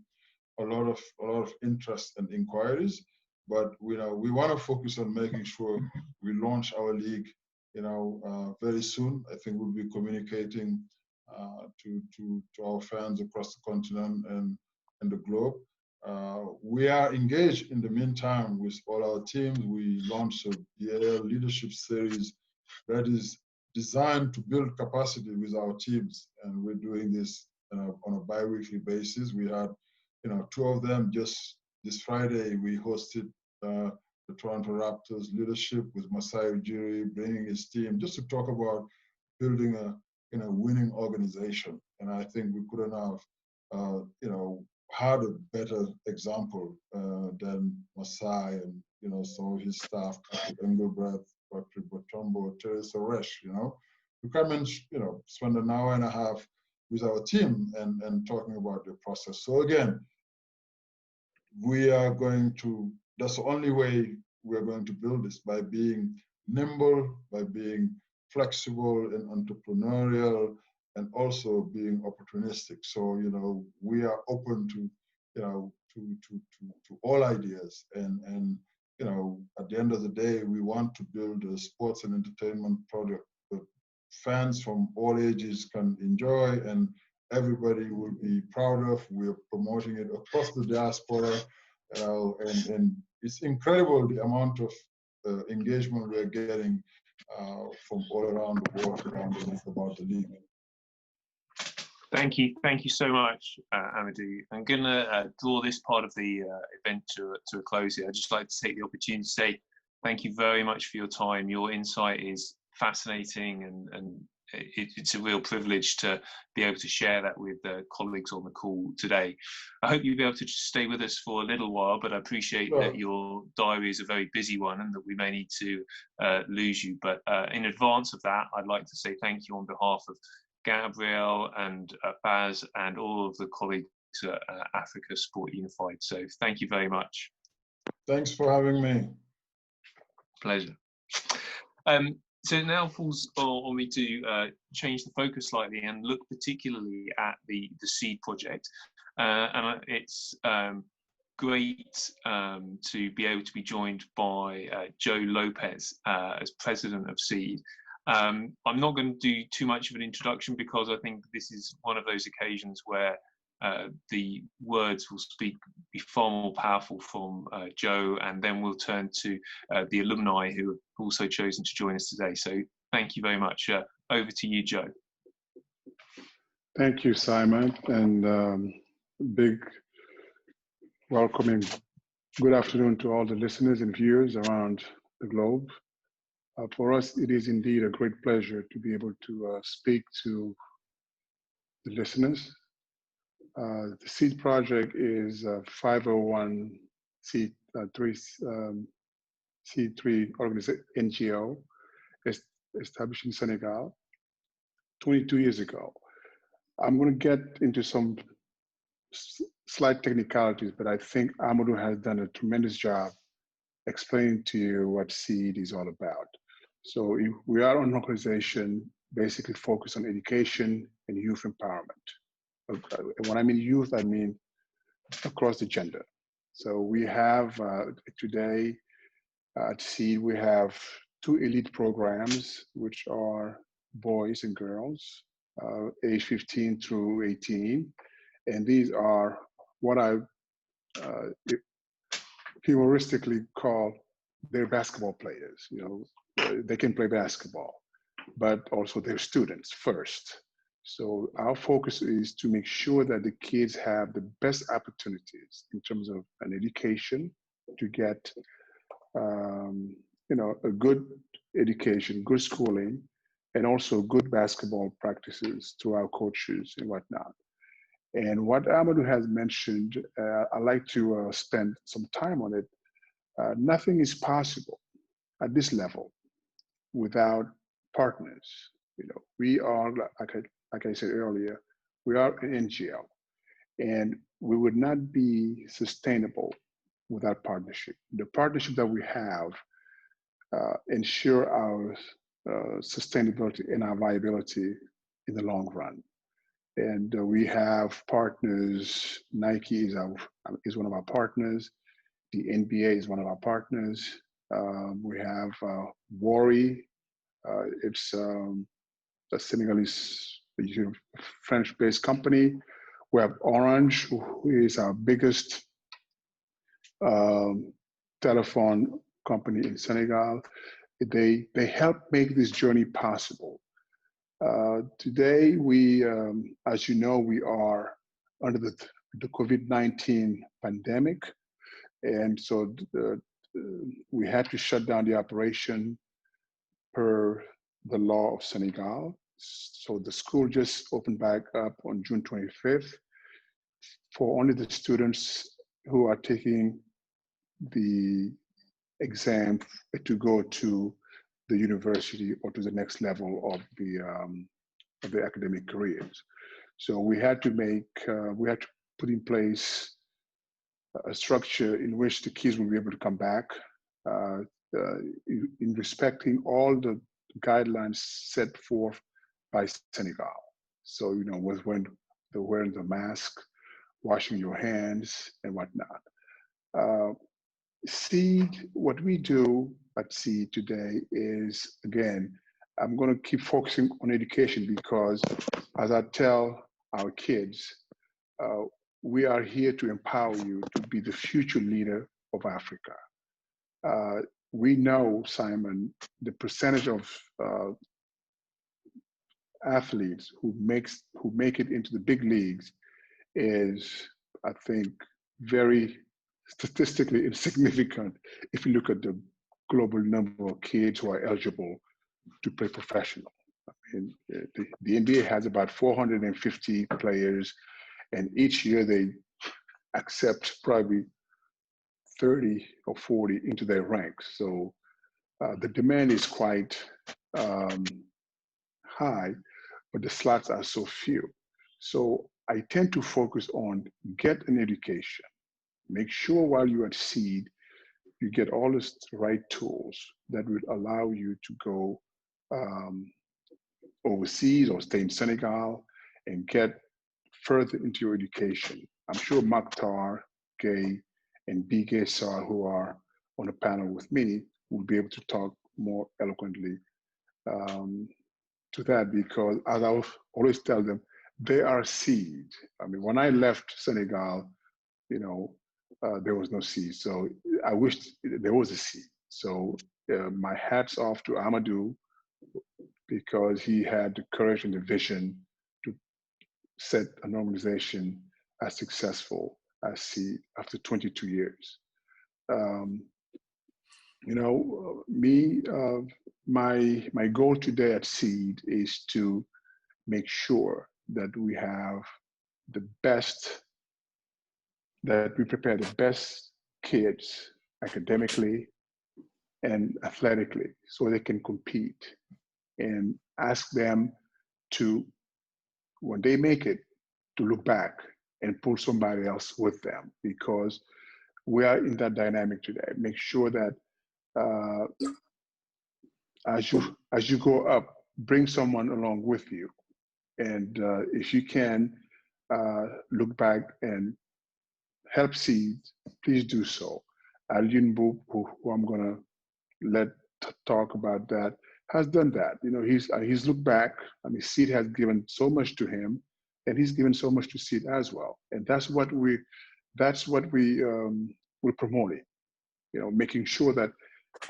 a lot of interest and inquiries, but we want to focus on making sure we launch our league, very soon. I think we'll be communicating to our fans across the continent and the globe. We are engaged in the meantime with all our teams. We launched a BAL leadership series that is designed to build capacity with our teams, and we're doing this on a bi-weekly basis. We had, 2 of them just this Friday. We hosted the Toronto Raptors leadership with Masai Ujiri bringing his team just to talk about building a winning organization. And I think we couldn't have had a better example than Masai and some of his staff, Patrick Engelbrecht, Patrick Botombo, Teresa Resch. We come and spend an hour and a half with our team and talking about the process. So again, we are going to. That's the only way we're going to build this, by being nimble, by being flexible and entrepreneurial, and also being opportunistic. So, we are open to all ideas. And at the end of the day, we want to build a sports and entertainment product that fans from all ages can enjoy and everybody will be proud of. We're promoting it across the diaspora. And it's incredible the amount of engagement we're getting from all around the world about the league. Thank you so much, Amadou. I'm going to draw this part of the event to a close here. I'd just like to take the opportunity to say thank you very much for your time. Your insight is fascinating, and it's a real privilege to be able to share that with colleagues on the call today. I hope you'll be able to just stay with us for a little while, but I appreciate that your diary is a very busy one and that we may need to lose you. But in advance of that, I'd like to say thank you on behalf of Gabriel and Baz and all of the colleagues at Africa Sport Unified. So thank you very much. Thanks for having me. Pleasure. So now falls on me to change the focus slightly and look particularly at the SEED project. And it's great to be able to be joined by Joe Lopez as president of SEED. I'm not going to do too much of an introduction because I think this is one of those occasions where the words will be far more powerful from Joe, and then we'll turn to the alumni who have also chosen to join us today. So thank you very much. Over to you, Joe. Thank you, Simon, and big welcoming. Good afternoon to all the listeners and viewers around the globe. For us, it is indeed a great pleasure to be able to speak to the listeners. The SEED project is a 501c3 organization, NGO, established in Senegal 22 years ago. I'm going to get into some slight technicalities, but I think Amadou has done a tremendous job explaining to you what SEED is all about. So we are an organization basically focused on education and youth empowerment. When I mean youth, I mean across the gender. So we have today at SEED, we have 2 elite programs, which are boys and girls, age 15 through 18. And these are what I humoristically call they're basketball players. They can play basketball, but also they're students first. So our focus is to make sure that the kids have the best opportunities in terms of an education to get, a good education, good schooling, and also good basketball practices through our coaches and whatnot. And what Amadou has mentioned, I'd like to spend some time on it. Nothing is possible at this level without partners. We are, like I said earlier, we are an NGL, and we would not be sustainable without partnership. The partnership that we have ensure our sustainability and our viability in the long run. And we have partners. Nike is one of our partners. The NBA is one of our partners. We have Wari. It's a Senegalese, French-based company. We have Orange, who is our biggest telephone company in Senegal. They help make this journey possible. Today, we, as you know, we are under the COVID-19 pandemic. And so we had to shut down the operation per the law of Senegal. So the school just opened back up on June 25th for only the students who are taking the exam to go to the university or to the next level of the academic careers. So we had to put in place a structure in which the kids will be able to come back in respecting all the guidelines set forth by Senegal. So, with wearing the mask, washing your hands, and whatnot. Seed, what we do at Seed today is, again, I'm going to keep focusing on education because, as I tell our kids, we are here to empower you to be the future leader of Africa. We know, Simon, the percentage of athletes who make it into the big leagues is, I think, very statistically insignificant if you look at the global number of kids who are eligible to play professional. I mean, the NBA has about 450 players, and each year they accept probably 30 or 40 into their ranks. So the demand is quite high, but the slots are so few. So I tend to focus on get an education. Make sure while you're at Seed, you get all the right tools that would allow you to go overseas or stay in Senegal and get further into your education. I'm sure Makhtar, Gueye, and Bigue, Sarr, who are on the panel with me, will be able to talk more eloquently to that, because as I always tell them, they are Seed. I mean, when I left Senegal, there was no Seed. So I wished there was a Seed. So my hat's off to Amadou, because he had the courage and the vision to set an organization as successful as Seed after 22 years. My goal today at Seed is to make sure that we have the best, that we prepare the best kids academically and athletically so they can compete, and ask them to, when they make it, to look back and pull somebody else with them, because we are in that dynamic today. Make sure that as you go up, bring someone along with you. And if you can look back and help Seed, please do so. Alioune, Mboup, who I'm gonna let talk about that, has done that. He's looked back. I mean, Seed has given so much to him, and he's given so much to Seed as well. And that's what we're promoting. Making sure that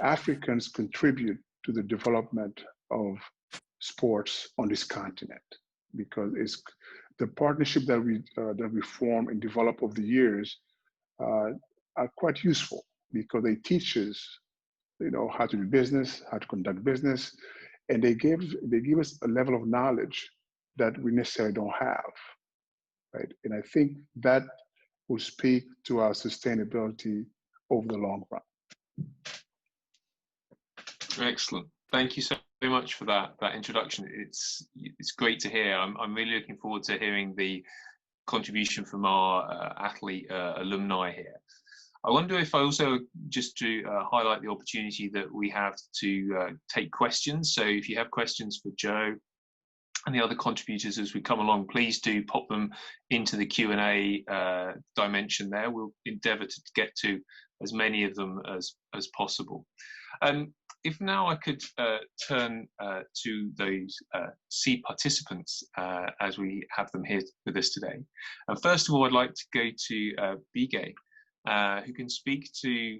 Africans contribute to the development of sports on this continent, because it's the partnership that we form and develop over the years are quite useful, because they teach us, how to do business, how to conduct business, and they give us a level of knowledge that we necessarily don't have, right? And I think that will speak to our sustainability over the long run. Excellent. Thank you so much for that introduction. It's great to hear. I'm really looking forward to hearing the contribution from our athlete alumni here. I wonder if I also, just to highlight the opportunity that we have to take questions. So if you have questions for Joe and the other contributors as we come along, please do pop them into the Q&A dimension there. We'll endeavour to get to as many of them as possible. If now I could turn to those seed participants as we have them here with us today. And first of all, I'd like to go to Bigue, who can speak to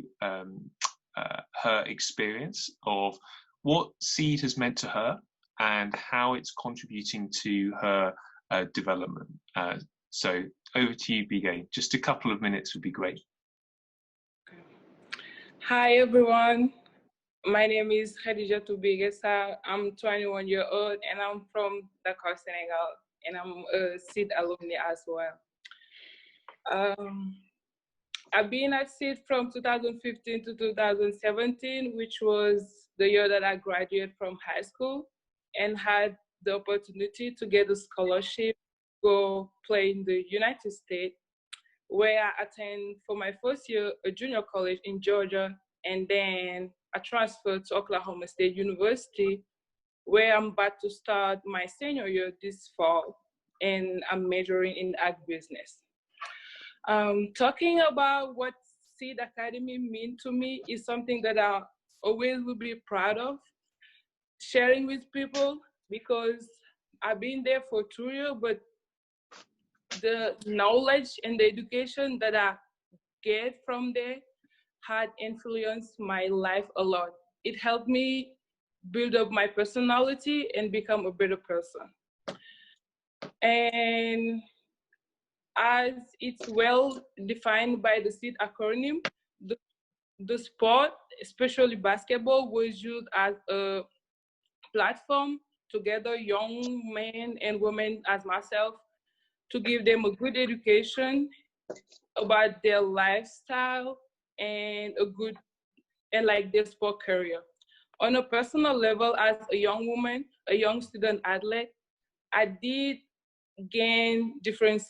her experience of what seed has meant to her and how it's contributing to her development. So over to you, Bigue. Just a couple of minutes would be great. Hi, everyone. My name is Khadidiatou Bigue. I'm 21 years old and I'm from Dakar, Senegal, and I'm a SEED alumni as well. I've been at SEED from 2015 to 2017, which was the year that I graduated from high school and had the opportunity to get a scholarship to go play in the United States, where I attended for my first year a junior college in Georgia, and then I transferred to Oklahoma State University, where I'm about to start my senior year this fall, and I'm majoring in agribusiness. Talking about what SEED Academy means to me is something that I always will be proud of sharing with people, because I've been there for 2 years, but the knowledge and the education that I get from there had influenced my life a lot. It helped me build up my personality and become a better person. And as it's well defined by the SEED acronym, the sport, especially basketball, was used as a platform to gather young men and women as myself to give them a good education about their lifestyle and their sport career. On a personal level, as a young woman, a young student athlete, I did gain different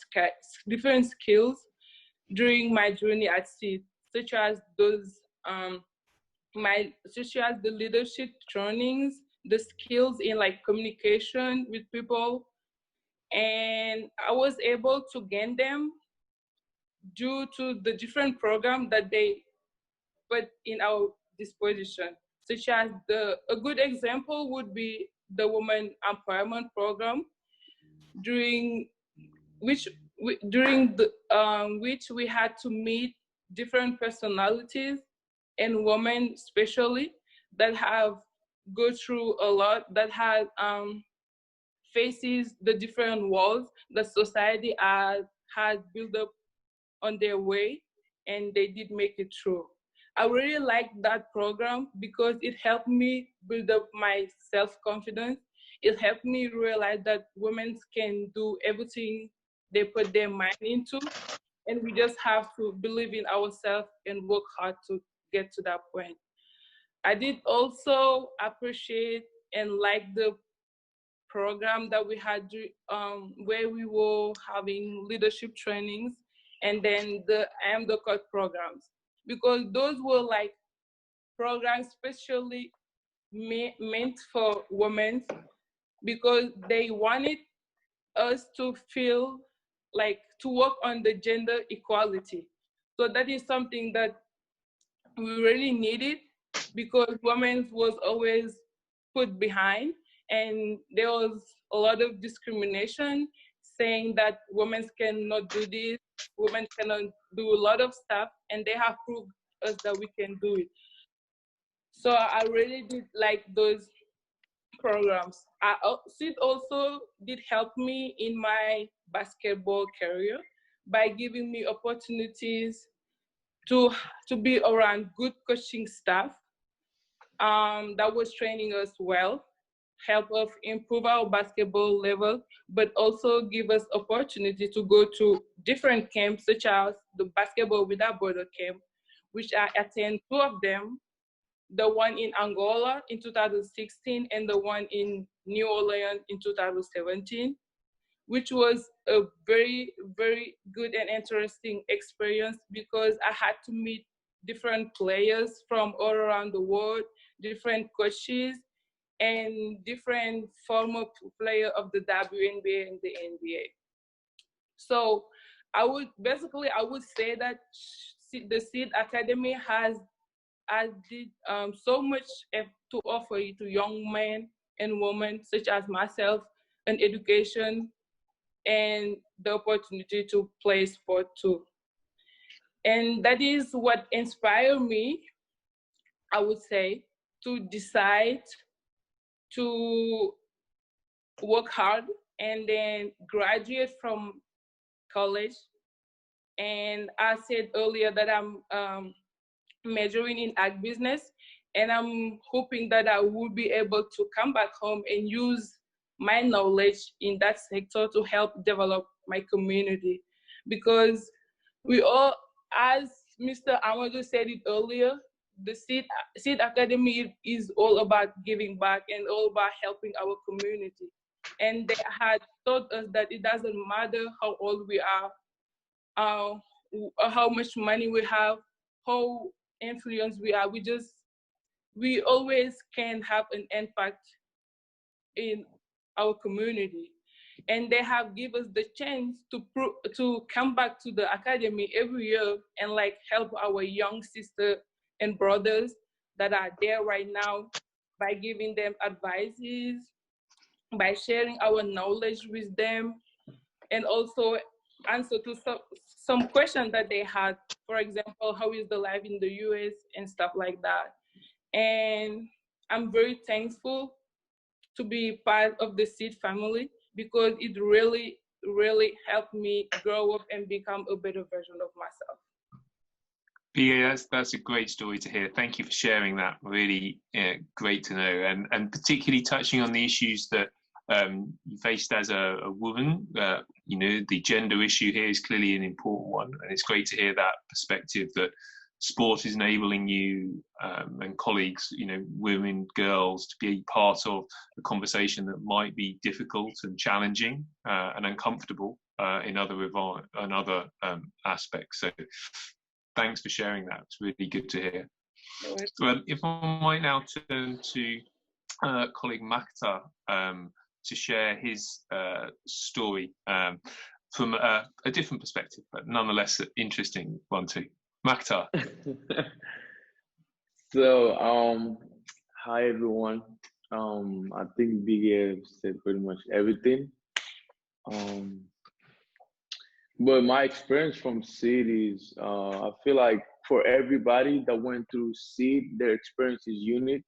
skills during my journey at SEED, such as the leadership trainings, the skills in communication with people, and I was able to gain them due to the different programs that they put in our disposition, such as a good example would be the Women Empowerment Program, during which we had to meet different personalities and women especially that have go through a lot, that had faces the different walls that society had built up on their way, and they did make it through. I really liked that program because it helped me build up my self-confidence. It helped me realize that women can do everything they put their mind into, and we just have to believe in ourselves and work hard to get to that point. I did also appreciate and like the program that we had where we were having leadership trainings, and then the I Am the Coach programs, because those were programs specially meant for women, because they wanted us to feel to work on the gender equality. So that is something that we really needed, because women was always put behind, and there was a lot of discrimination saying that women cannot do this, women cannot do a lot of stuff, and they have proved us that we can do it. So I really did like those programs. SEED also did help me in my basketball career by giving me opportunities to be around good coaching staff that was training us well, help us improve our basketball level, but also give us opportunity to go to different camps, such as the Basketball Without Border camp, which I attend 2 of them, the one in Angola in 2016 and the one in New Orleans in 2017, which was a very, very good and interesting experience because I had to meet different players from all around the world, different coaches, and different former players of the WNBA and the NBA. So I would say that the Seed Academy has did so much to offer to young men and women such as myself, an education and the opportunity to play sport too. And that is what inspired me, I would say, to decide to work hard and then graduate from college. And I said earlier that I'm majoring in ag business, and I'm hoping that I will be able to come back home and use my knowledge in that sector to help develop my community. Because we all, as Mr. Amadou said it earlier, the Seed Academy is all about giving back and all about helping our community. And they had taught us that it doesn't matter how old we are, how much money we have, how influenced we are. We always can have an impact in our community. And they have given us the chance to come back to the academy every year and like help our young sisters and brothers that are there right now by giving them advices, by sharing our knowledge with them, and also answer to some questions that they had. For example, how is the life in the US and stuff like that. And I'm very thankful to be part of the Seed family because it really, really helped me grow up and become a better version of myself. Yeah, that's a great story to hear. Thank you for sharing that. Really great to know, and particularly touching on the issues that you faced as a woman. You know, the gender issue here is clearly an important one, and it's great to hear that perspective that sport is enabling you and colleagues, you know, women, girls, to be part of a conversation that might be difficult and challenging and uncomfortable in other aspects. So thanks for sharing that. It's really good to hear. Well, if I might now turn to colleague Makhtar to share his story from a different perspective, but nonetheless an interesting one too. Makhtar. So, hi everyone. I think Bigue said pretty much everything. But my experience from Seed is, I feel like for everybody that went through Seed, their experience is unique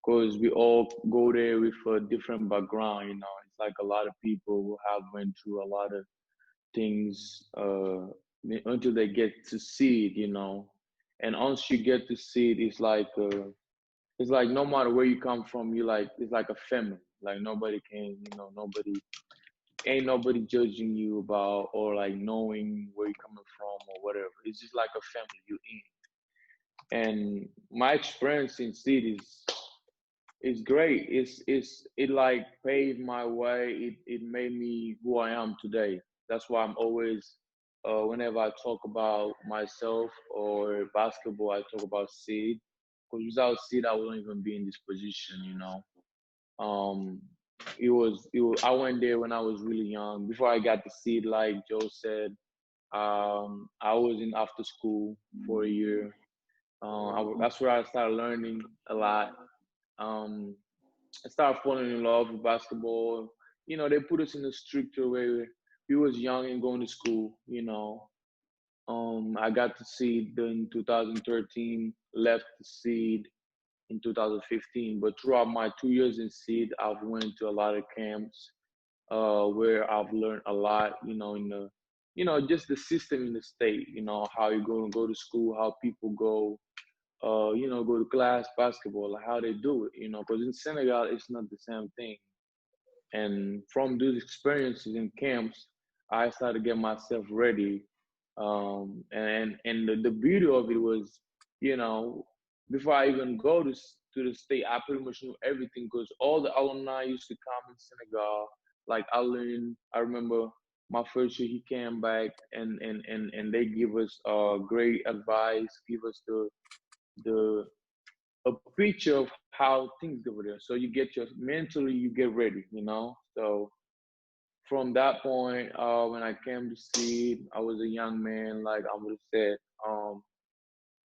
because we all go there with a different background. You know, it's like a lot of people who have went through a lot of things until they get to Seed, you know. And once you get to Seed, it's like no matter where you come from, it's like a family. Like nobody can, you know, ain't nobody judging you about or like knowing where you're coming from or whatever. It's just like a family you're in. And my experience in Seed is great. It like paved my way. It made me who I am today. That's why I'm always, whenever I talk about myself or basketball, I talk about Seed. Because without Seed, I wouldn't even be in this position, you know. It was. I went there when I was really young. Before I got to Seed, like Joe said, I was in after school for a year. That's where I started learning a lot. I started falling in love with basketball. You know, they put us in a structure where we was young and going to school, you know. I got to Seed in 2013, left the Seed in 2015. But throughout my 2 years in Seed, I've went to a lot of camps where I've learned a lot, you know, just the system in the state, you know, how you go to school, how people go, you know, go to class, basketball, like how they do it, you know, because in Senegal, it's not the same thing. And from those experiences in camps, I started to get myself ready. And the beauty of it was, you know, before I even go to the state, I pretty much knew everything because all the alumni used to come in Senegal, like Alioune. I remember my first year he came back and they give us great advice, give us the a picture of how things over there. So you get your mentally you get ready, you know. So from that point, when I came to Seed, I was a young man, like I would have said,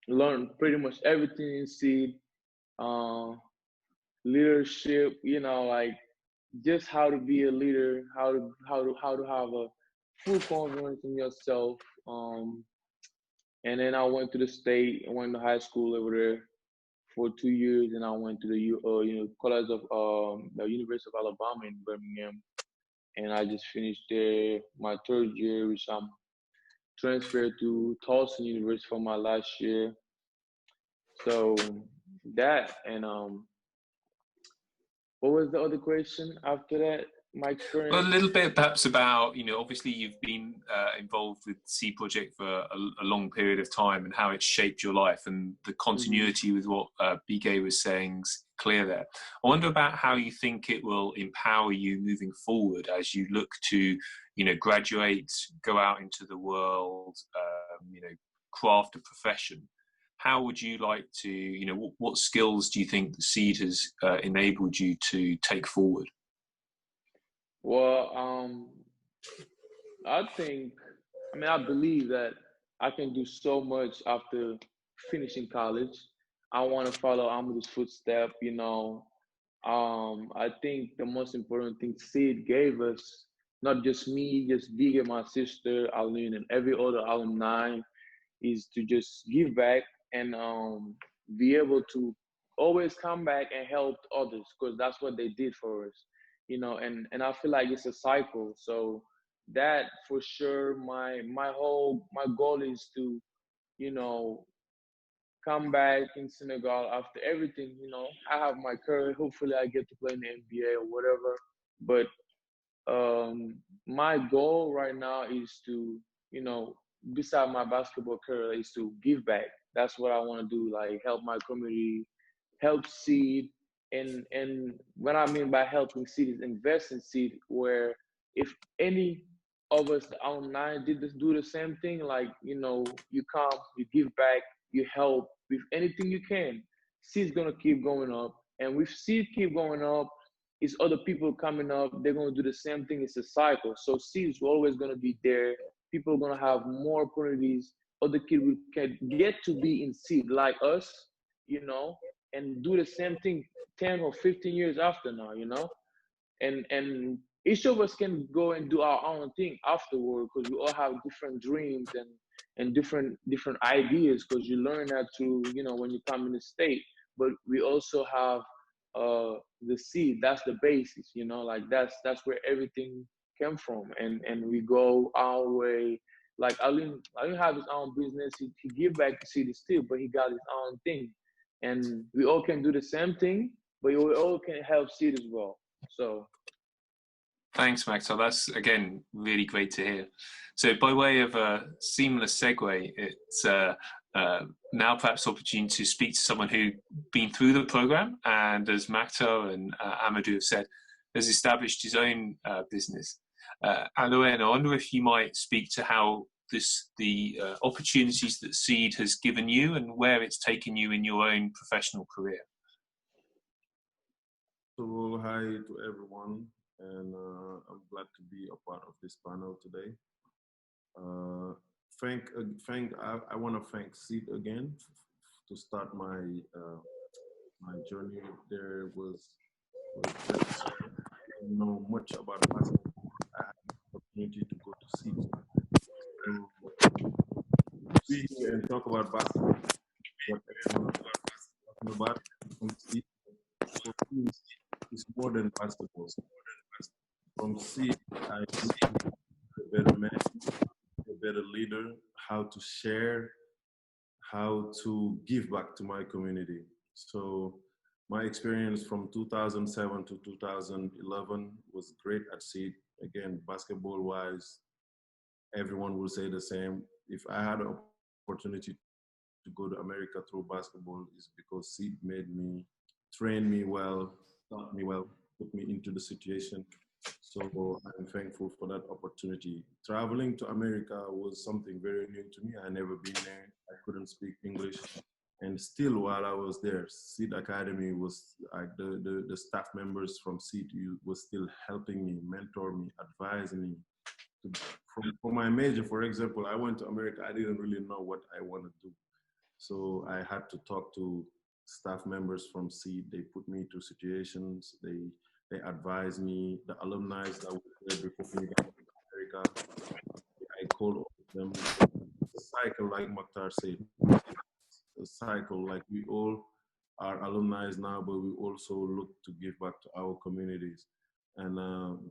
learned pretty much everything in Seed, uh, leadership, you know, like just how to be a leader, how to have a full confidence in yourself. And then I went to the state, I went to high school over there for 2 years, and I went to the College of the University of Alabama in Birmingham, and I just finished there my third year, which I'm transferred to Tulsa University for my last year. So that and what was the other question after that? My experience. Well, a little bit perhaps about, obviously you've been involved with C Project for a long period of time and how it's shaped your life, and the continuity with what Bigue was saying is clear there. I wonder about how you think it will empower you moving forward as you look to, graduate, go out into the world, craft a profession. How would you like to, what skills do you think the Seed has enabled you to take forward? Well, I believe that I can do so much after finishing college. I want to follow Amadou's footstep, I think the most important thing Sid gave us, not just me, just Bigue, my sister, Alioune, and every other alumni, is to just give back and be able to always come back and help others, because that's what they did for us. And I feel like it's a cycle. So that for sure, my goal is to, come back in Senegal after everything. I have my career. Hopefully, I get to play in the NBA or whatever. But my goal right now is to, beside my basketball career, is to give back. That's what I want to do. Like help my community, help Seed. And what I mean by helping Seed is invest in Seed, where if any of us, the alumni, do the same thing, like, you come, you give back, you help with anything you can, Seed's gonna keep going up. And with Seed keep going up, it's other people coming up, they're gonna do the same thing. It's a cycle. So Seed's always gonna be there. People are gonna have more opportunities. Other kids can get to be in Seed like us, and do the same thing 10 or 15 years after now, and each of us can go and do our own thing afterward, because we all have different dreams and different ideas, because you learn that through, when you come in the state. But we also have the Seed. That's the basis, like that's where everything came from, and we go our way. Like Alioune have his own business. He give back to Seed still, but he got his own thing. And we all can do the same thing, but we all can help Seed as well. So. Thanks, Makhtar. That's, again, really great to hear. So by way of a seamless segue, it's now perhaps opportune to speak to someone who's been through the program, and as Makhtar and Amadou have said, has established his own business. Alioune, I wonder if you might speak to how the opportunities that Seed has given you and where it's taken you in your own professional career. So hi to everyone, and I'm glad to be a part of this panel today. I want to thank Seed again to start my journey. There was just didn't know much about basketball. I had the opportunity to go to Seed. Be here and talk about basketball. What everyone is talking about from Seed. For me, it's more than basketball. From Seed, I became a better man, a better leader, how to share, how to give back to my community. So my experience from 2007 to 2011 was great at Seed. Again, basketball-wise, everyone will say the same. If I had an opportunity to go to America through basketball is because Sid made me, trained me well, taught me well, put me into the situation. So I'm thankful for that opportunity. Traveling to America was something very new to me. I never been there. I couldn't speak English. And still, while I was there, Seed Academy was the staff members from Seed was still helping me, mentor me, advising me. For my major, for example, I went to America. I didn't really know what I wanted to do, so I had to talk to staff members from Seed. They put me through situations. They advised me. The alumni that were there before me got to America, I called all of them. The cycle, like Makhtar said, a cycle. Like we all are alumni now, but we also look to give back to our communities and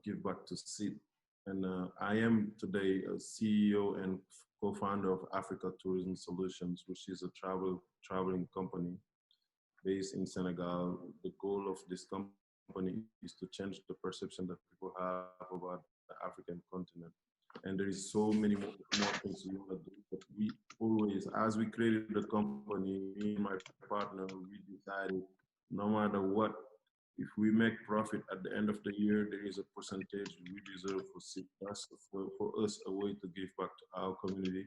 give back to SID. And I am today a CEO and co-founder of Africa Tourism Solutions, which is a traveling company based in Senegal. The goal of this company is to change the perception that people have about the African continent. And there is so many more things we want to do, but we always, as we created the company, me and my partner, we decided no matter what, if we make profit at the end of the year, there is a percentage we deserve for SID. That's for us a way to give back to our community,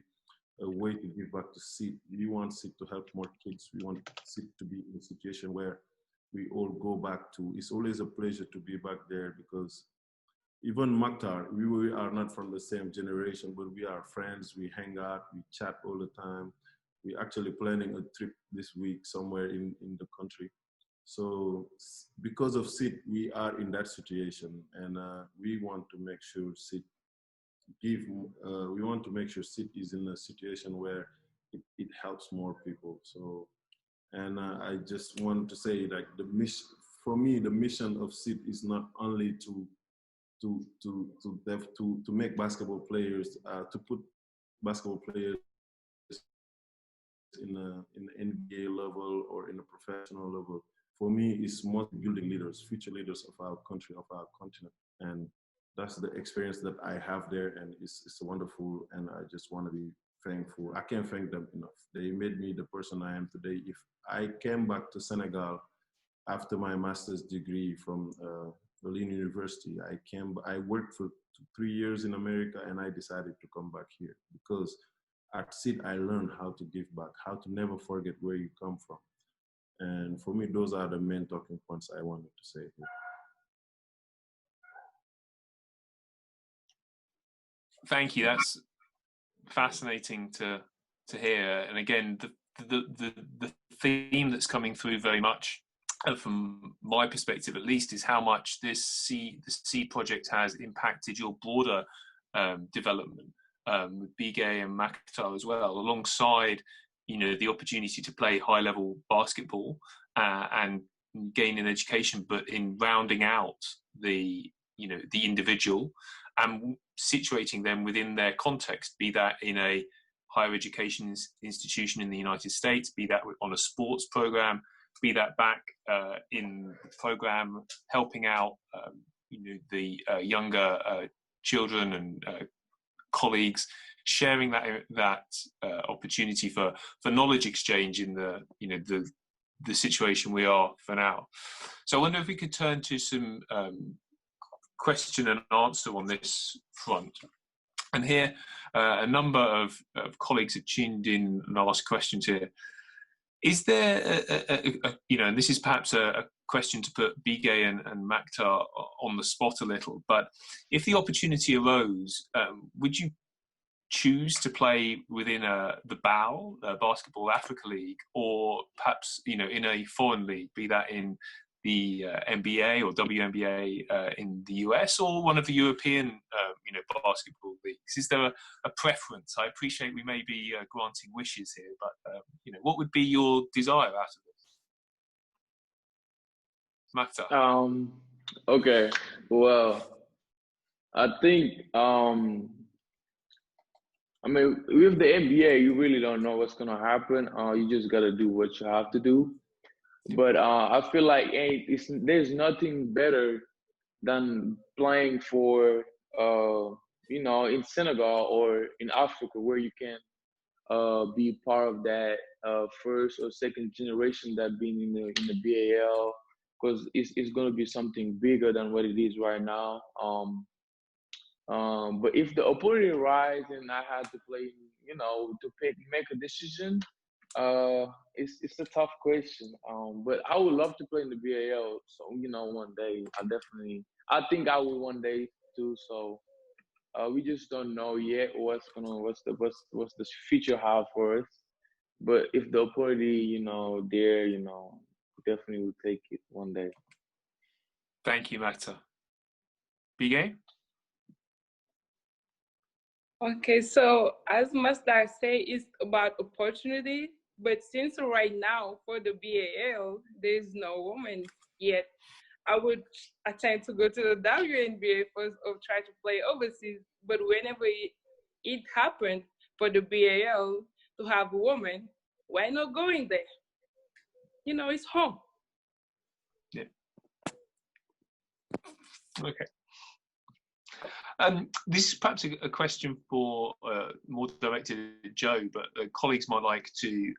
a way to give back to SID. We want SID to help more kids. We want SID to be in a situation where we all go back to. It's always a pleasure to be back there because even Makhtar, we are not from the same generation, but we are friends. We hang out, we chat all the time. We're actually planning a trip this week somewhere in the country. So because of SID, we are in that situation, and we want to make sure SID we want to make sure SID is in a situation where it helps more people. So, and I just want to say, like, the mission, for me, the mission of SID is not only to make basketball players, to put basketball players in an NBA level or in a professional level. For me, it's more building leaders, future leaders of our country, of our continent. And that's the experience that I have there, and it's wonderful, and I just want to be thankful. I can't thank them enough. They made me the person I am today. If I came back to Senegal after my master's degree from Alioune University, I worked for 3 years in America, and I decided to come back here because at SID I learned how to give back, how to never forget where you come from. And for me, those are the main talking points I wanted to say here. Thank you. That's fascinating to hear. And again, the theme that's coming through very much, from my perspective at least, is how much the SEED project has impacted your broader development with Bigue and Makhtar as well, alongside, you know, the opportunity to play high-level basketball and gain an education, but in rounding out the individual and situating them within their context, be that in a higher education institution in the United States, be that on a sports program, be that back in the program helping out the younger children and colleagues, sharing that opportunity for knowledge exchange in the situation we are for now. So I wonder if we could turn to some question and answer on this front. And here, a number of colleagues have tuned in and asked questions here. Is there, and this is perhaps a question to put Bigue and Makhtar on the spot a little, but if the opportunity arose, would you choose to play within the BAL, Basketball Africa League, or perhaps in a foreign league, be that in the NBA or WNBA in the US, or one of the European basketball leagues? Is there a preference? I appreciate we may be granting wishes here, but what would be your desire out of this? Makhtar. Okay, well, I think with the NBA, you really don't know what's gonna happen. You just gotta do what you have to do. But I feel like there's nothing better than playing for in Senegal or in Africa, where you can be part of that first or second generation that being in the BAL, because it's going to be something bigger than what it is right now. But if the opportunity arises and I had to play, to make a decision, it's a tough question. But I would love to play in the BAL. So one day I think I will one day too. So we just don't know yet what's the future have for us. But if the opportunity, there, definitely will take it one day. Thank you, Makhtar. Bigue? Okay, so as Makhtar say, it's about opportunity, but since right now for the BAL, there's no woman yet. I would attempt to go to the WNBA first or try to play overseas, but whenever it happened for the BAL to have a woman, why not going there? It's home. Yeah. Okay. This is perhaps a question for more directed at Joe, but colleagues might like to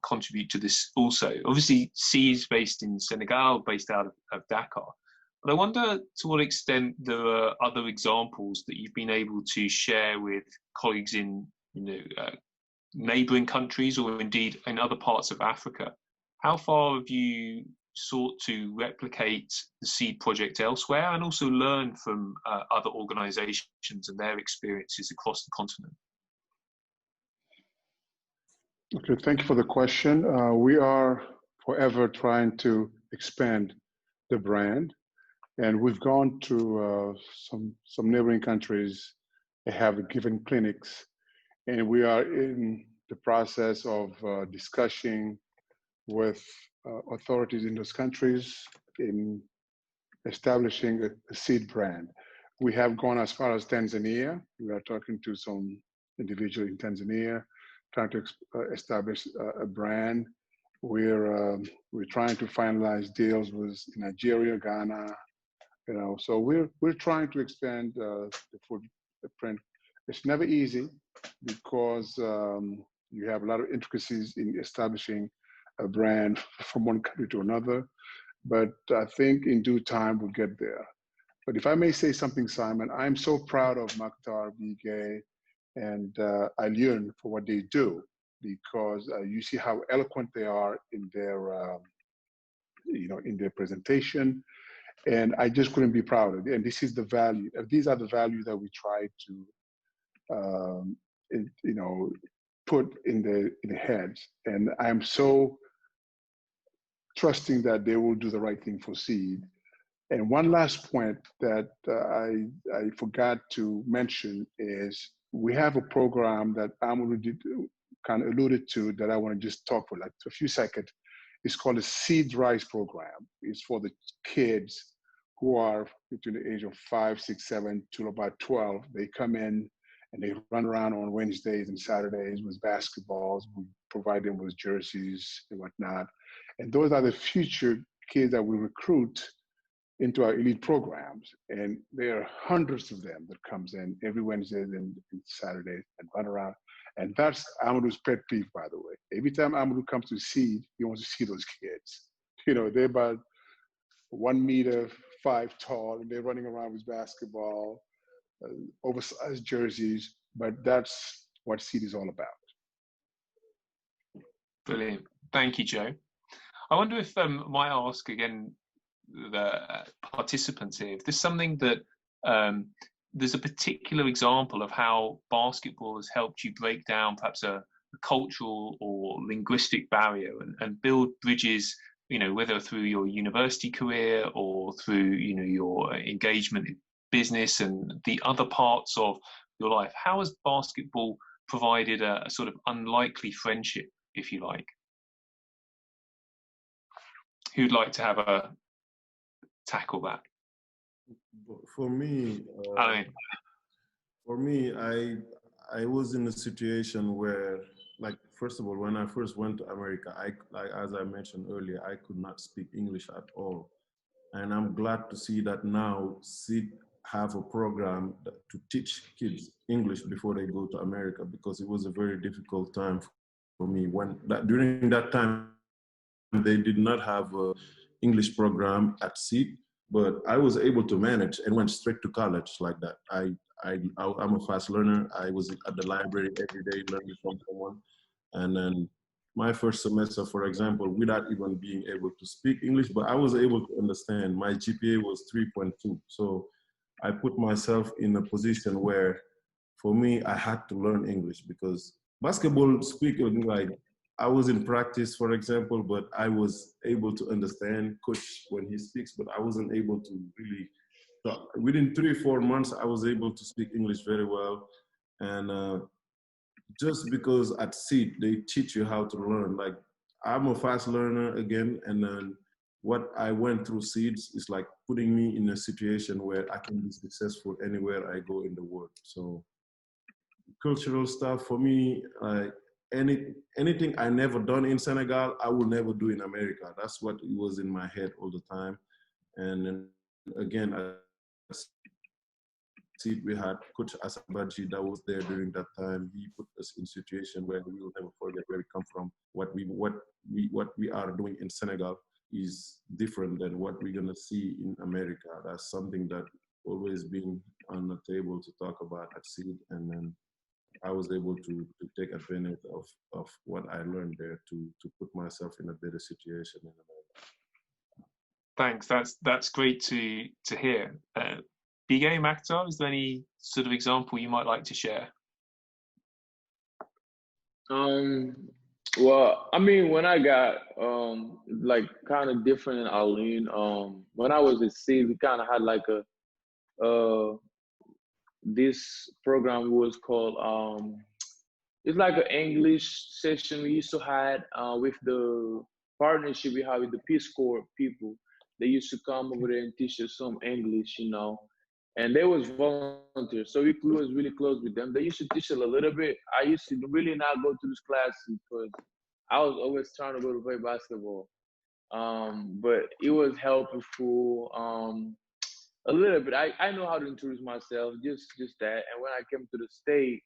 contribute to this also. Obviously, C is based in Senegal, based out of Dakar. But I wonder to what extent there are other examples that you've been able to share with colleagues in neighbouring countries or indeed in other parts of Africa. How far have you sought to replicate the SEED project elsewhere and also learn from other organisations and their experiences across the continent? Okay, thank you for the question. We are forever trying to expand the brand, and we've gone to some neighboring countries that have given clinics, and we are in the process of discussing with authorities in those countries in establishing a seed brand. We have gone as far as Tanzania. We are talking to some individual in Tanzania, trying to establish a brand. We're trying to finalize deals with Nigeria, Ghana, so we're trying to expand the footprint. It's never easy because you have a lot of intricacies in establishing a brand from one country to another, but I think in due time we'll get there. But if I may say something, Simon, I'm so proud of Makhtar, Bigue, and Alioune for what they do, because you see how eloquent they are in their, in their presentation, and I just couldn't be prouder. And this is the value. These are the values that we try to, put in the heads. And I'm so trusting that they will do the right thing for SEED. And one last point that I forgot to mention is we have a program that Amadou kind of alluded to that I want to just talk for like a few seconds. It's called the SEED Rise program. It's for the kids who are between the age of 5, 6, 7 to about 12. They come in and they run around on Wednesdays and Saturdays with basketballs. We provide them with jerseys and whatnot. And those are the future kids that we recruit into our elite programs. And there are hundreds of them that comes in every Wednesday and Saturday and run around. And that's Amadou's pet peeve, by the way. Every time Amadou comes to SEED, he wants to see those kids. They're about 1 meter, 5 tall, and they're running around with basketball, oversized jerseys, but that's what SEED is all about. Brilliant. Thank you, Joe. I wonder if I might ask again the participants here, if there's something that there's a particular example of how basketball has helped you break down perhaps a cultural or linguistic barrier and build bridges, whether through your university career or through, your engagement in business and the other parts of your life. How has basketball provided a sort of unlikely friendship, if you like? Who'd like to have a tackle that? For me, I was in a situation where, like, first of all, when I first went to America, as I mentioned earlier, I could not speak English at all. And I'm glad to see that now SEED have a program to teach kids English before they go to America, because it was a very difficult time for me. During that time, they did not have an English program at SEED, but I was able to manage and went straight to college like that. I'm a fast learner. I was at the library every day learning from someone. And then my first semester, for example, without even being able to speak English, but I was able to understand. My GPA was 3.2. So I put myself in a position where, for me, I had to learn English, because basketball speaking, like, I was in practice, for example, but I was able to understand coach when he speaks, but I wasn't able to really talk. Within 3-4 months, I was able to speak English very well. And just because at SEED, they teach you how to learn. Like, I'm a fast learner again, and then what I went through SEEDs is like putting me in a situation where I can be successful anywhere I go in the world. So cultural stuff for me, like anything I never done in Senegal, I will never do in America. That's what was in my head all the time. And then again, we had Coach Asabaji that was there during that time. He put us in a situation where we will never forget where we come from. What we are doing in Senegal is different than what we're gonna see in America. That's something that always been on the table to talk about at SEED, and then I was able to take advantage of what I learned there to put myself in a better situation in America. Thanks. That's great to hear. Bigue, Makhtar, is there any sort of example you might like to share? Well, I mean, when I got like kind of different in Alioune, when I was at SEED, we kind of had like this program was called it's like an English session we used to have with the partnership we have with the Peace Corps people. They used to come over there and teach us some English, you know, and they was volunteers, so we was really close with them. They used to teach us a little bit. I used to really not go to this class because I was always trying to go to play basketball, but it was helpful. A little bit. I know how to introduce myself, just that. And when I came to the state,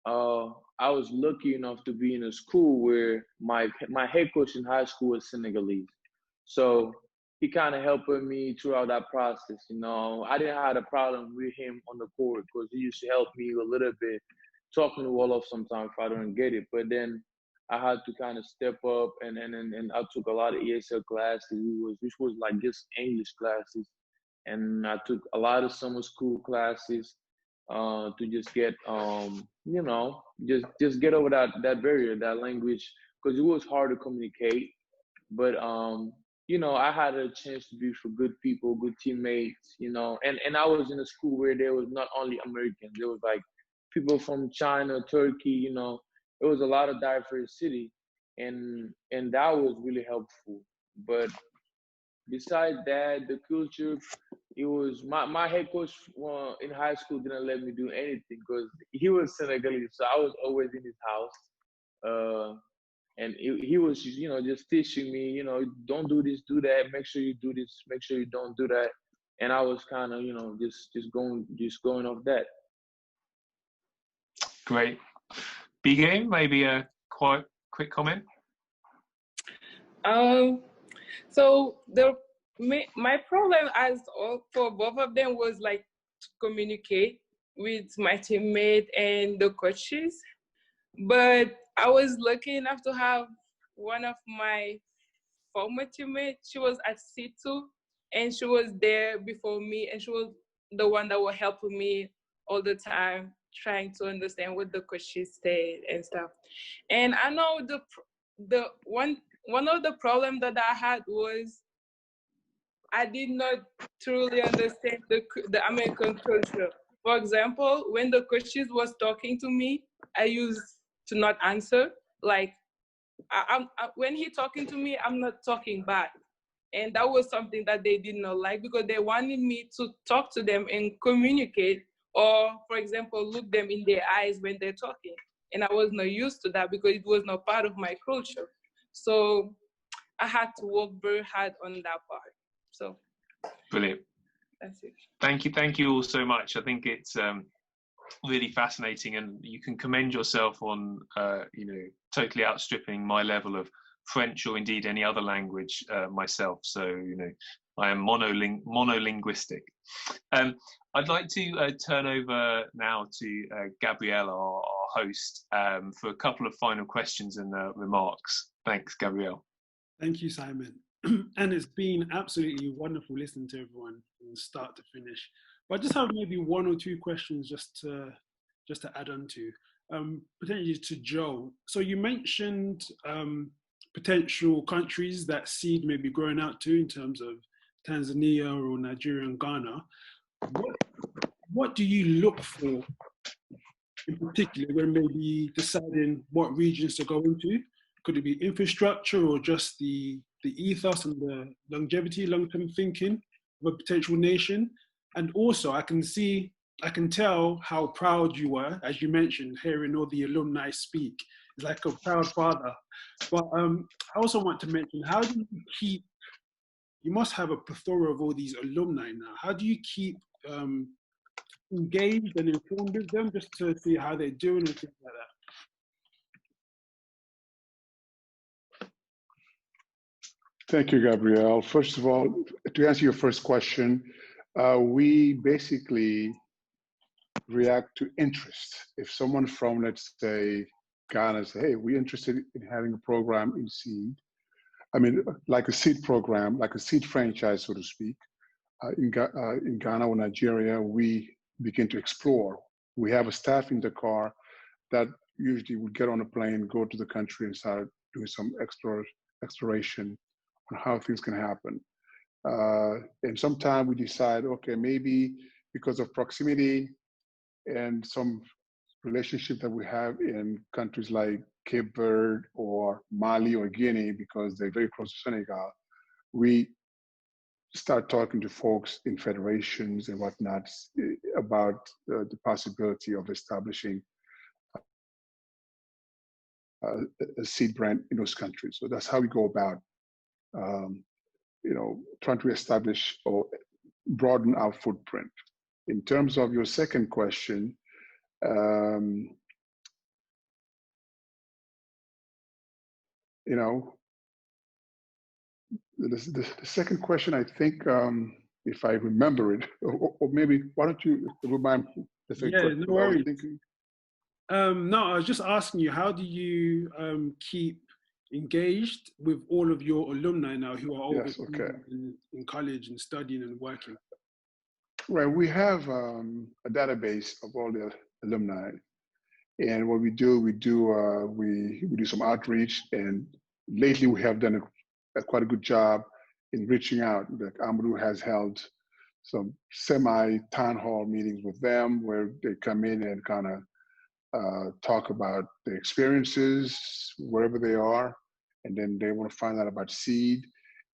I was lucky enough to be in a school where my head coach in high school was Senegalese. So he kind of helped me throughout that process. You know, I didn't have a problem with him on the court because he used to help me a little bit, talking to Wolof sometimes if I don't get it. But then I had to kind of step up, and I took a lot of ESL classes, which was like just English classes. And I took a lot of summer school classes to just get, you know, just get over that barrier, that language, because it was hard to communicate. But, you know, I had a chance to be with good people, good teammates, you know, and I was in a school where there was not only Americans, there was like people from China, Turkey, you know, it was a lot of diversity, and that was really helpful. But besides that, the culture, it was my head coach in high school didn't let me do anything because he was Senegalese, so I was always in his house, and he was, you know, just teaching me, you know, don't do this, do that, make sure you do this, make sure you don't do that, and I was kind of, you know, just going off that. Great. Bigue, maybe a quite quick comment. So my problem for both of them was like to communicate with my teammate and the coaches. But I was lucky enough to have one of my former teammates. She was at C2 and she was there before me, and she was the one that was helping me all the time, trying to understand what the coaches said and stuff. And I know the one of the problems that I had was I did not truly understand the American culture. For example, when the coaches was talking to me, I used to not answer. Like, when he talking to me, I'm not talking back. And that was something that they did not like, because they wanted me to talk to them and communicate, or, for example, look them in their eyes when they're talking. And I was not used to that because it was not part of my culture. So I had to work very hard on that part. So brilliant. That's it. Thank you all so much. I think it's really fascinating, and you can commend yourself on totally outstripping my level of French or indeed any other language myself. So I am monolinguistic. I'd like to turn over now to Gabrielle, our host, for a couple of final questions and remarks. Thanks, Gabrielle. Thank you, Simon. And it's been absolutely wonderful listening to everyone from start to finish. But I just have maybe one or two questions just to add on to, potentially to Joe. So you mentioned potential countries that seed may be growing out to in terms of Tanzania or Nigeria and Ghana. What do you look for in particular when maybe deciding what regions to go into? Could it be infrastructure or just the ethos and the longevity, long-term thinking of a potential nation? And also I can tell how proud you were, as you mentioned, hearing all the alumni speak. It's like a proud father. But I also want to mention, how do you you must have a plethora of all these alumni now. How do you keep engaged and informed with them just to see how they're doing and things like that? Thank you, Gabrielle. First of all, to answer your first question, we basically react to interest. If someone from, let's say, Ghana say, hey, we're interested in having a program in seed, like a seed program, like a seed franchise, so to speak, in Ghana or Nigeria, we begin to explore. We have a staff in Dakar that usually would get on a plane, go to the country and start doing some exploration on how things can happen. And sometimes we decide, okay, maybe because of proximity and some relationship that we have in countries like Cape Verde or Mali or Guinea, because they're very close to Senegal, we start talking to folks in federations and whatnot about the possibility of establishing a seed brand in those countries. So that's how we go about, trying to establish or broaden our footprint. In terms of your second question, the second question, I think, if I remember it, or maybe, why don't you remind me? Yeah, no worries. No, I was just asking you, how do you keep engaged with all of your alumni now who are over in college and studying and working? Right, we have a database of all the alumni, and what we do some outreach, and lately we have done quite a good job in reaching out. Like Amadou has held some semi-town hall meetings with them where they come in and kind of talk about their experiences wherever they are, and then they want to find out about seed.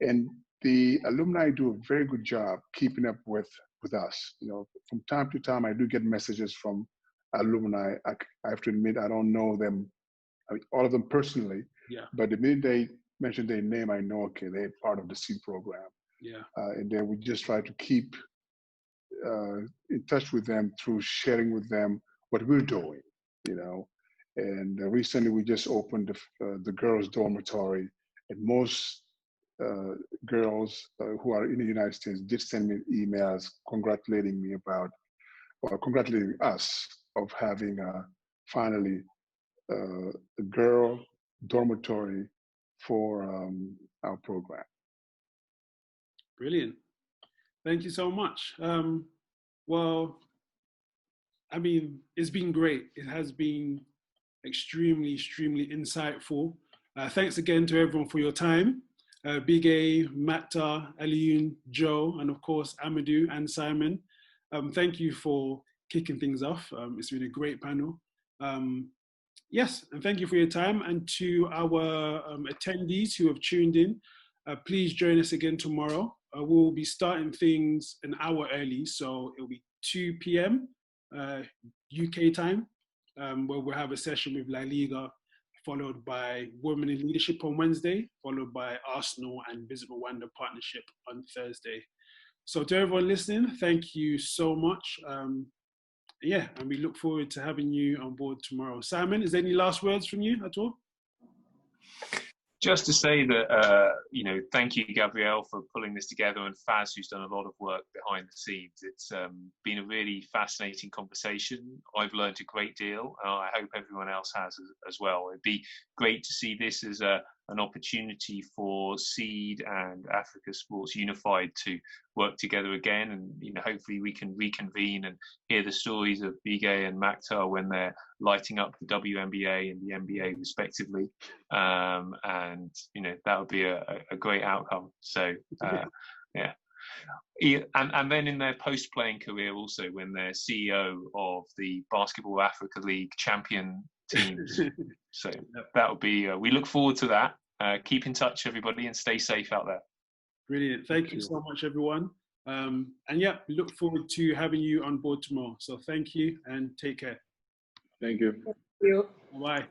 And the alumni do a very good job keeping up with us. From time to time, I do get messages from alumni. I have to admit, I don't know them, all of them personally. Yeah. But the minute they mention their name, I know, okay, they're part of the seed program. Yeah. And then we just try to keep in touch with them through sharing with them what we're doing. And recently we just opened the girls' dormitory, and most girls who are in the United States did send me emails congratulating us of having finally a girl dormitory for our program. Brilliant. Thank you so much. Well, it's been great. It has been extremely, extremely insightful. Thanks again to everyone for your time. Bigue, Makhtar, Alioune, Joe, and of course, Amadou and Simon. Thank you for kicking things off. It's been a great panel. Yes, and thank you for your time. And to our attendees who have tuned in, please join us again tomorrow. We'll be starting things an hour early, so it'll be 2 p.m. UK time, where we'll have a session with La Liga, followed by Women in Leadership on Wednesday, followed by Arsenal and Visit Rwanda Partnership on Thursday. So to everyone listening, thank you so much. Yeah, and we look forward to having you on board tomorrow. Simon, is there any last words from you at all? Just to say that, you know, thank you, Gabrielle, for pulling this together, and Faz, who's done a lot of work behind the scenes. It's been a really fascinating conversation. I've learned a great deal. I hope everyone else has as well. It'd be great to see this as an opportunity for Seed and Africa Sports Unified to work together again, and you know, hopefully we can reconvene and hear the stories of Bigue and Makhtar when they're lighting up the WNBA and the NBA respectively, and you know, that would be a great outcome. So yeah. And then in their post-playing career also, when they're CEO of the Basketball Africa League champion teams. So that will be, we look forward to that. Keep in touch, everybody, and stay safe out there. Brilliant. Thank you so much, everyone. And yeah, we look forward to having you on board tomorrow. So thank you and take care. Thank you. Thank you. Bye.